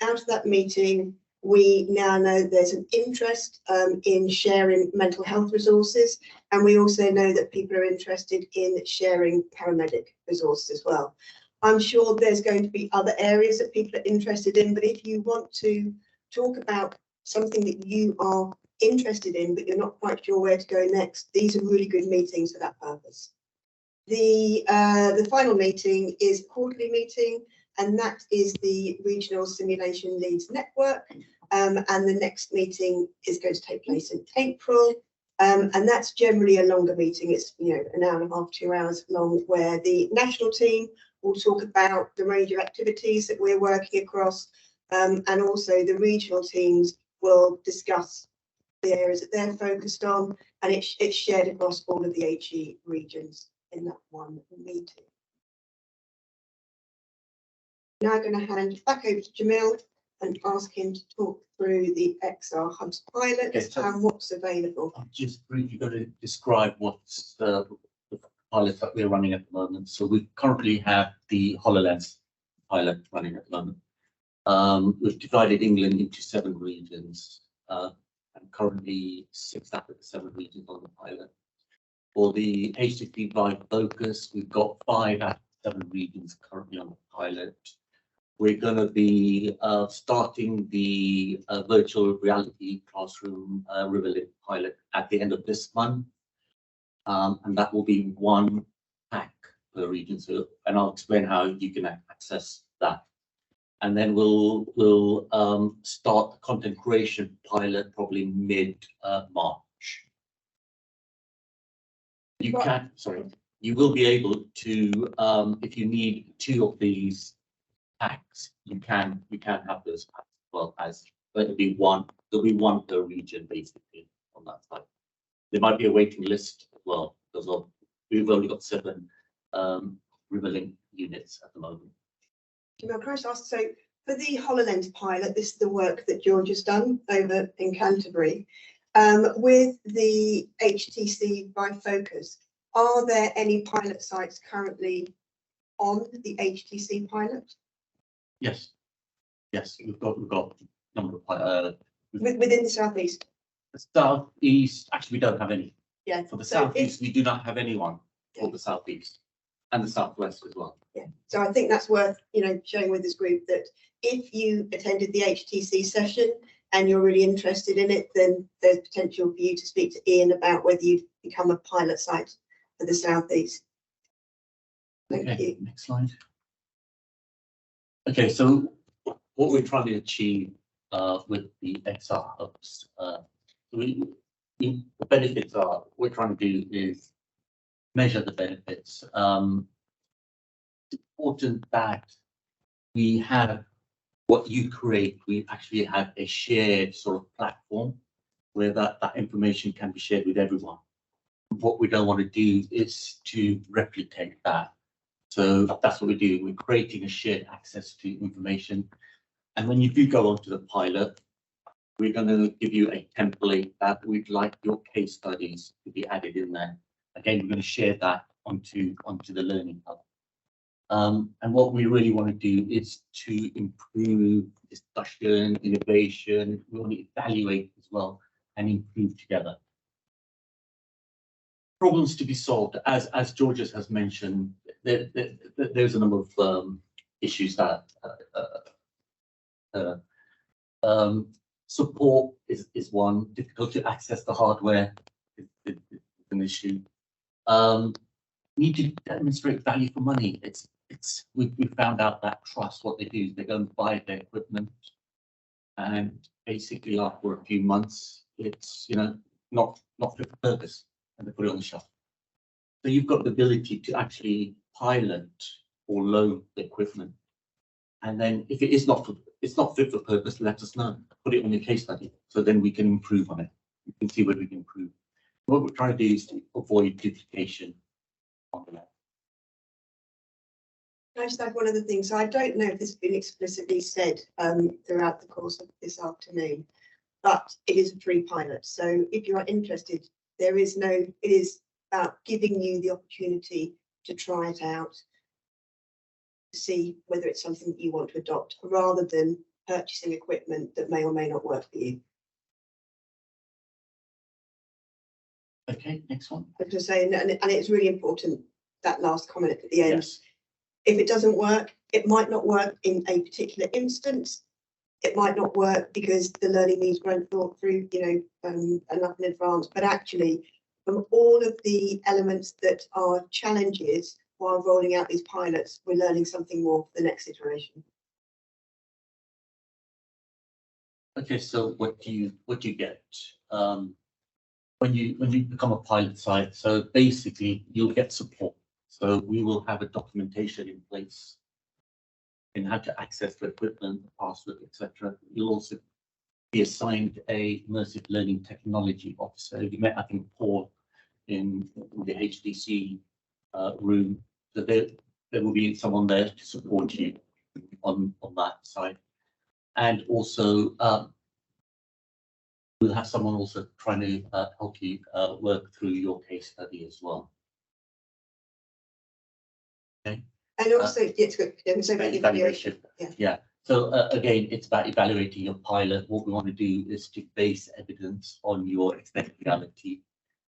out of that meeting, we now know there's an interest in sharing mental health resources, and we also know that people are interested in sharing paramedic resources as well. I'm sure there's going to be other areas that people are interested in, but if you want to talk about something that you are interested in, but you're not quite sure where to go next, these are really good meetings for that purpose. The final meeting is a quarterly meeting, and that is the Regional Simulation Leads Network. And the next meeting is going to take place in April. And that's generally a longer meeting. It's an hour and a half, 2 hours long, where the national team will talk about the range of activities that we're working across, and also the regional teams will discuss the areas that they're focused on, and it's shared across all of the HE regions in that one meeting. Now I'm going to hand back over to Jamil and ask him to talk through the XR Hubs pilot and what's available. I'm just briefly going to describe what's the pilot that we're running at the moment. So we currently have the HoloLens pilot running at the moment. We've divided England into 7 regions, and currently 6 out of the 7 regions on the pilot. For the HTC Vive Focus, we've got 5 out of 7 regions currently on the pilot. We're going to be starting the virtual reality classroom Riverlink pilot at the end of this month, and that will be 1 pack per region. So, and I'll explain how you can access that. And then we'll start the content creation pilot probably mid-March. You will be able to, if you need 2 of these packs, we can have those packs as well, as there'll be one per region basically on that side. There might be a waiting list as well, because we've only got 7 Riverlink units at the moment. Can I just ask, so for the HoloLens pilot, this is the work that George has done over in Canterbury. With the HTC Vive Focus, are there any pilot sites currently on the HTC pilot? Yes, we've got a number of within the southeast. The southeast, actually, we don't have any. Yeah. For the southeast, we do not have anyone for the southeast and the southwest as well. Yeah. So I think that's worth sharing with this group that if you attended the HTC session and you're really interested in it, then there's potential for you to speak to Ian about whether you've become a pilot site for the southeast. Thank you. Next slide. Okay, so what we're trying to achieve with the XR Hubs, the benefits are, what we're trying to do is measure the benefits. It's important that we have what you create, we actually have a shared sort of platform where that information can be shared with everyone. what we don't want to do is to replicate that. So that's what we do. We're creating a shared access to information. And when you do go onto the pilot, we're going to give you a template that we'd like your case studies to be added in there. Again, we're going to share that onto the Learning Hub. And what we really want to do is to improve discussion, innovation. We want to evaluate as well and improve together. Problems to be solved, as Georges has mentioned, there's a number of issues that support is one. Difficult to access the hardware is an issue. Need to demonstrate value for money. We found out that trust, what they do is they go and buy their equipment, and basically after a few months, it's not fit for purpose, and they put it on the shelf. So you've got the ability to actually pilot or loan the equipment, and then if it is not fit for purpose, let us know. Put it on your case study, so then we can improve on it. We can see where we can improve. What we're trying to do is to avoid duplication on the lab. Can I just add one other thing? So I don't know if this has been explicitly said throughout the course of this afternoon, but it is a free pilot. So if you are interested, it is about giving you the opportunity to try it out, to see whether it's something that you want to adopt, rather than purchasing equipment that may or may not work for you. Okay, next one. I was just saying, and it's really important, that last comment at the end. Yes. If it doesn't work, it might not work in a particular instance. It might not work because the learning needs weren't thought through, enough in advance. But actually, from all of the elements that are challenges while rolling out these pilots, we're learning something more for the next iteration. Okay, so what do you get when you become a pilot site? So basically, you'll get support. So we will have a documentation in place in how to access the equipment, the password, etc. You'll also be assigned a immersive learning technology officer. You met, I think, Paul in the HDC room. So there will be someone there to support you on that side. And also, we'll have someone also trying to help you work through your case study as well. Okay. And also, it's good. It's about evaluation. Yeah. So again, it's about evaluating your pilot. What we want to do is to base evidence on your extended reality,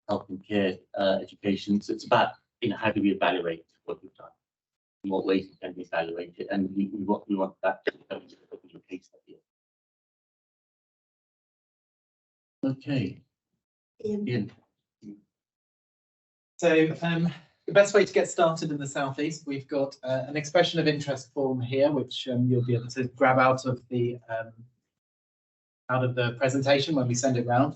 health and care education. So it's about how do we evaluate what we've done, in what ways can we evaluate it, and we want that to come into your case study. Okay. Ian. So the best way to get started in the Southeast, we've got an expression of interest form here, which you'll be able to grab out of the presentation when we send it round.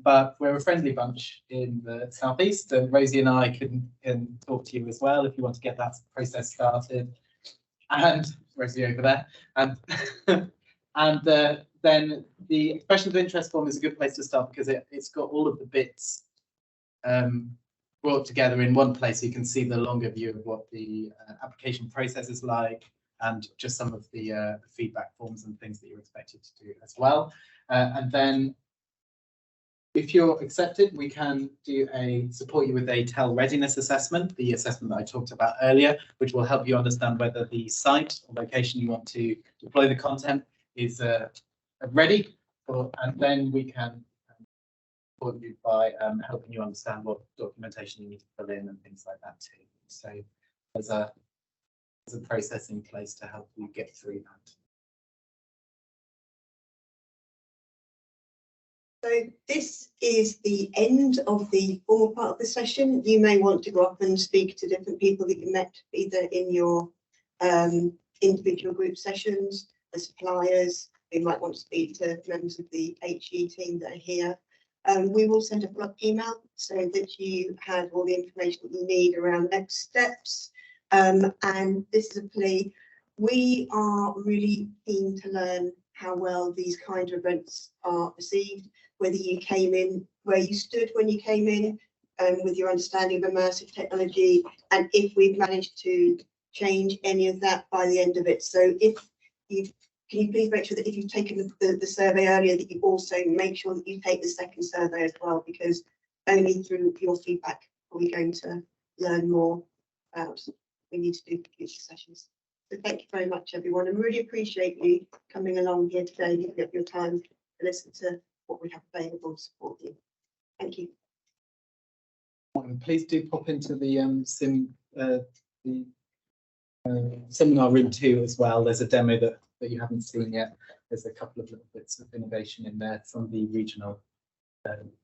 But we're a friendly bunch in the Southeast, and Rosie and I can talk to you as well if you want to get that process started. And Rosie over there. And then the expression of interest form is a good place to start because it's got all of the bits brought together in one place. So you can see the longer view of what the application process is like, and just some of the feedback forms and things that you're expected to do as well. And then if you're accepted, we can support you with a TEL readiness assessment, the assessment that I talked about earlier, which will help you understand whether the site or location you want to deploy the content is ready, and then we can support you by helping you understand what documentation you need to fill in and things like that too. So there's a process in place to help you get through that. So this is the end of the formal part of the session. You may want to go up and speak to different people that you met either in your individual group sessions, the suppliers. You might want to speak to members of the HE team that are here. We will send a follow-up email so that you have all the information that you need around next steps. And this is a plea. We are really keen to learn how well these kind of events are received, whether you came in, where you stood when you came in, with your understanding of immersive technology, and if we've managed to change any of that by the end of it. So if you can you please make sure that if you've taken the survey earlier, that you also make sure that you take the second survey as well, because only through your feedback are we going to learn more about what we need to do for future sessions. So thank you very much, everyone, and really appreciate you coming along here today, giving up your time to listen to what we have available to support you. Thank you. Please do pop into the seminar room 2 as well. There's a demo that you haven't seen yet. There's a couple of little bits of innovation in there from the regional,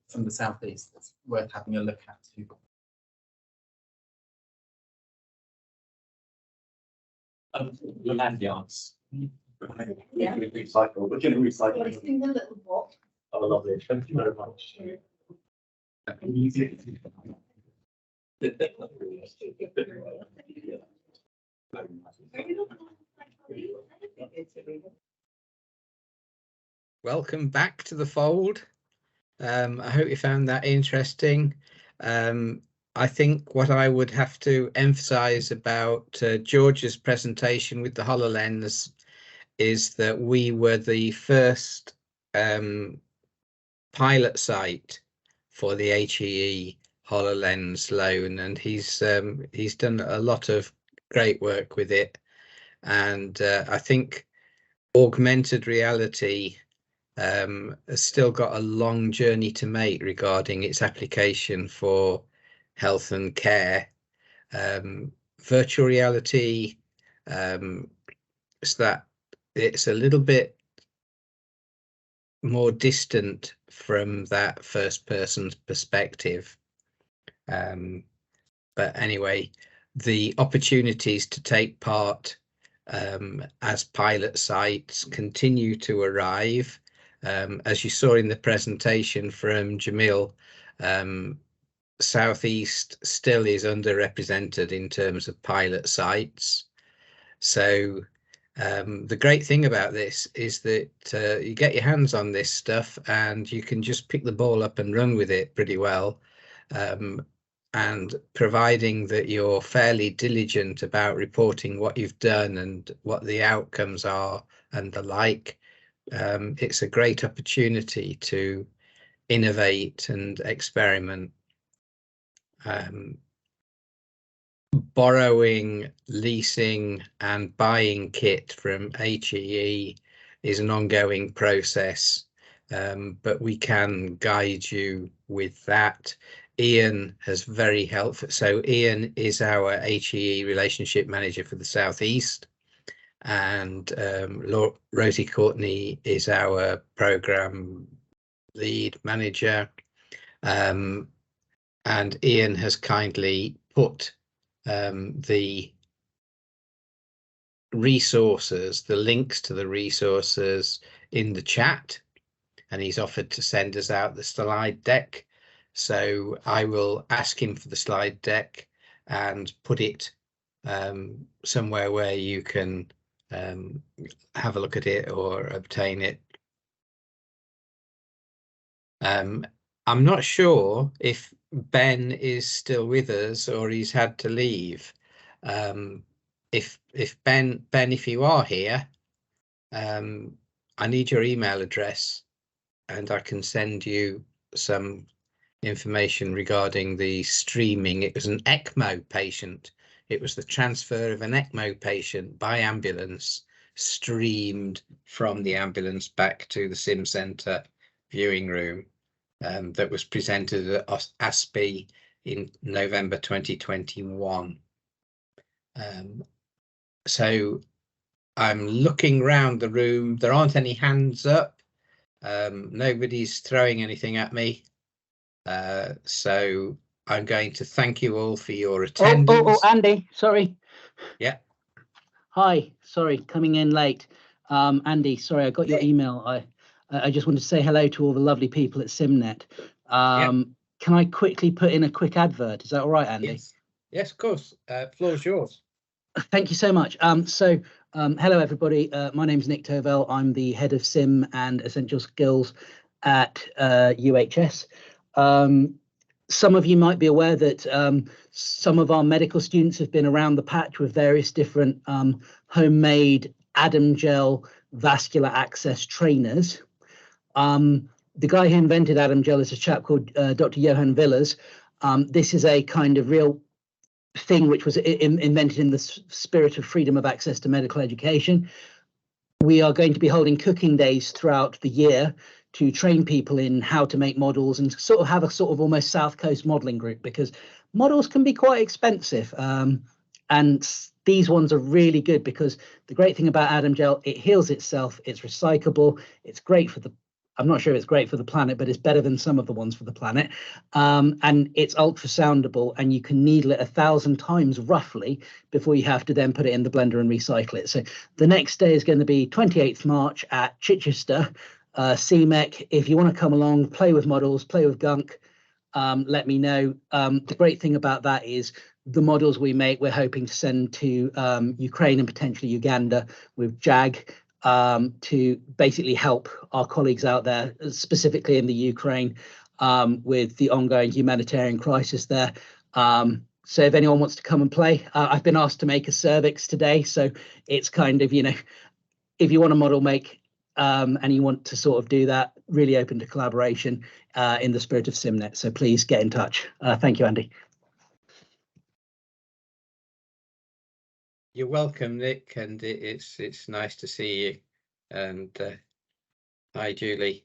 from the southeast. That's worth having a look at too. The land yards. Yeah. Recycle. We're going to recycle. Well, it's in the little box. Oh, lovely. Thank you very much. Welcome back to the fold. I hope you found that interesting. I think what I would have to emphasize about George's presentation with the HoloLens is that we were the first pilot site for the HEE HoloLens loan, and he's done a lot of great work with it. And I think augmented reality has still got a long journey to make regarding its application for health and care. Virtual reality, is that it's a little bit more distant from that first person's perspective. But anyway, the opportunities to take part as pilot sites continue to arrive. As you saw in the presentation from Jamil, Southeast still is underrepresented in terms of pilot sites. So the great thing about this is that you get your hands on this stuff and you can just pick the ball up and run with it pretty well. And providing that you're fairly diligent about reporting what you've done and what the outcomes are and the like, it's a great opportunity to innovate and experiment. Borrowing, leasing and buying kit from HEE is an ongoing process, but we can guide you with that. Ian has very helpful. So Ian is our HEE relationship manager for the Southeast, and Rosie Courtney is our program lead manager. And Ian has kindly put the resources, the links to the resources in the chat, and he's offered to send us out the slide deck. So I will ask him for the slide deck and put it somewhere where you can have a look at it or obtain it. I'm not sure if Ben is still with us or he's had to leave. If Ben, if you are here, I need your email address and I can send you some information regarding the streaming. It was an ECMO patient. It was the transfer of an ECMO patient by ambulance, streamed from the ambulance back to the Sim Centre viewing room, that was presented at ASPE in November 2021. So I'm looking around the room. There aren't any hands up. Nobody's throwing anything at me. So I'm going to thank you all for your attendance. Oh, Andy, sorry. Yeah. Hi, sorry, coming in late. Andy, sorry, I got your email. I just wanted to say hello to all the lovely people at Simnet. Can I quickly put in a quick advert? Is that all right, Andy? Yes, of course. Floor's yours. Thank you so much. Hello, everybody. My name's Nick Tovell. I'm the head of SIM and Essential Skills at UHS. some of you might be aware that some of our medical students have been around the patch with various different homemade Adam gel vascular access trainers. The guy who invented Adam gel is a chap called Dr. Johan Villers. This is a kind of real thing which was invented in the spirit of freedom of access to medical education. We are going to be holding cooking days throughout the year to train people in how to make models and sort of have a sort of almost South Coast modeling group, because models can be quite expensive. And these ones are really good because the great thing about Adam gel, it heals itself, it's recyclable, it's great for the, I'm not sure it's great for the planet, but it's better than some of the ones for the planet. And it's ultrasoundable, and you can needle it 1,000 times roughly before you have to then put it in the blender and recycle it. So the next day is going to be 28th March at Chichester, CMEC. If you want to come along, play with models, play with gunk, let me know. The great thing about that is the models we make, we're hoping to send to Ukraine and potentially Uganda with JAG, to basically help our colleagues out there, specifically in the Ukraine, with the ongoing humanitarian crisis there. So if anyone wants to come and play, I've been asked to make a cervix today. So it's kind of, you know, if you want a model make and you want to sort of do that, really open to collaboration in the spirit of Simnet. So please get in touch. Thank you, Andy. You're welcome, Nick, and it's nice to see you. And hi, Julie.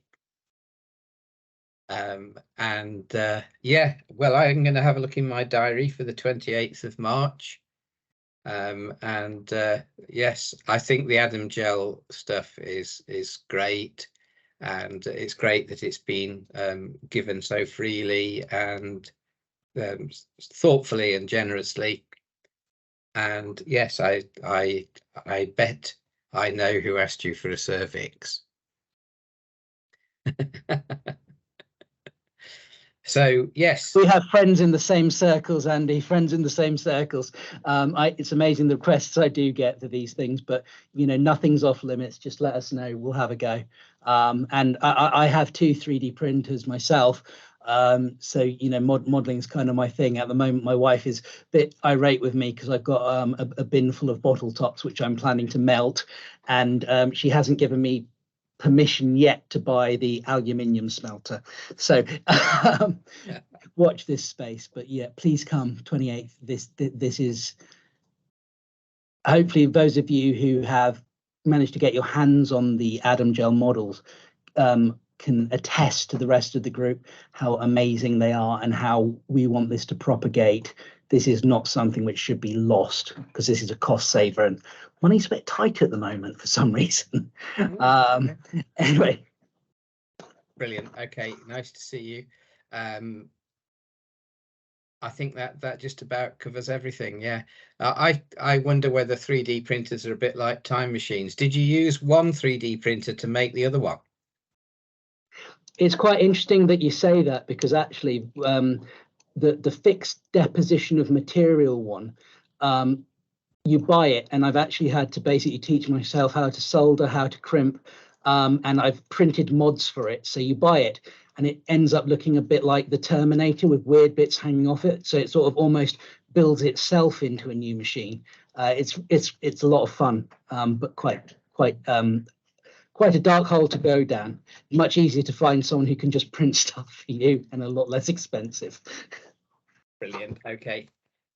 Yeah, well, I'm going to have a look in my diary for the 28th of March. Yes, I think the Adam gel stuff is great, and it's great that it's been given so freely and thoughtfully and generously. And yes, I bet I know who asked you for a cervix. So yes, we have friends in the same circles, Andy. Friends in the same circles. It's amazing the requests I do get for these things, but you know, nothing's off limits. Just let us know. We'll have a go. And I have 2 3D printers myself. So you know, modeling is kind of my thing at the moment. My wife is a bit irate with me because I've got a bin full of bottle tops which I'm planning to melt, and she hasn't given me permission yet to buy the aluminium smelter. So watch this space. But yeah, please come 28th. This is hopefully those of you who have managed to get your hands on the Adam gel models can attest to the rest of the group how amazing they are and how we want this to propagate. This is not something which should be lost, because this is a cost saver, and money's a bit tight at the moment for some reason. Anyway. Brilliant. Okay, nice to see you. I think that just about covers everything. Yeah. I wonder whether 3D printers are a bit like time machines. Did you use one 3D printer to make the other one? It's quite interesting that you say that, because actually the fixed deposition of material one, you buy it, and I've actually had to basically teach myself how to solder, how to crimp, and I've printed mods for it. So you buy it and it ends up looking a bit like the Terminator with weird bits hanging off it. So it sort of almost builds itself into a new machine. It's a lot of fun, but quite a dark hole to go down. Much easier to find someone who can just print stuff for you, and a lot less expensive. Brilliant. Okay.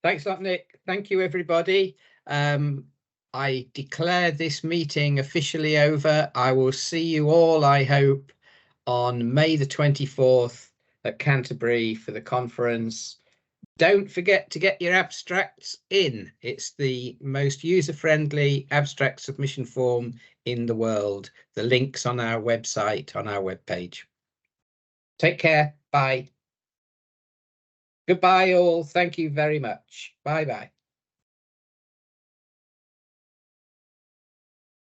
Thanks a lot, Nick. Thank you, everybody. I declare this meeting officially over. I will see you all, I hope, on May the 24th at Canterbury for the conference. Don't forget to get your abstracts in. It's the most user-friendly abstract submission form in the world. The link's on our website, on our webpage. Take care. Bye. Goodbye, all. Thank you very much. Bye-bye.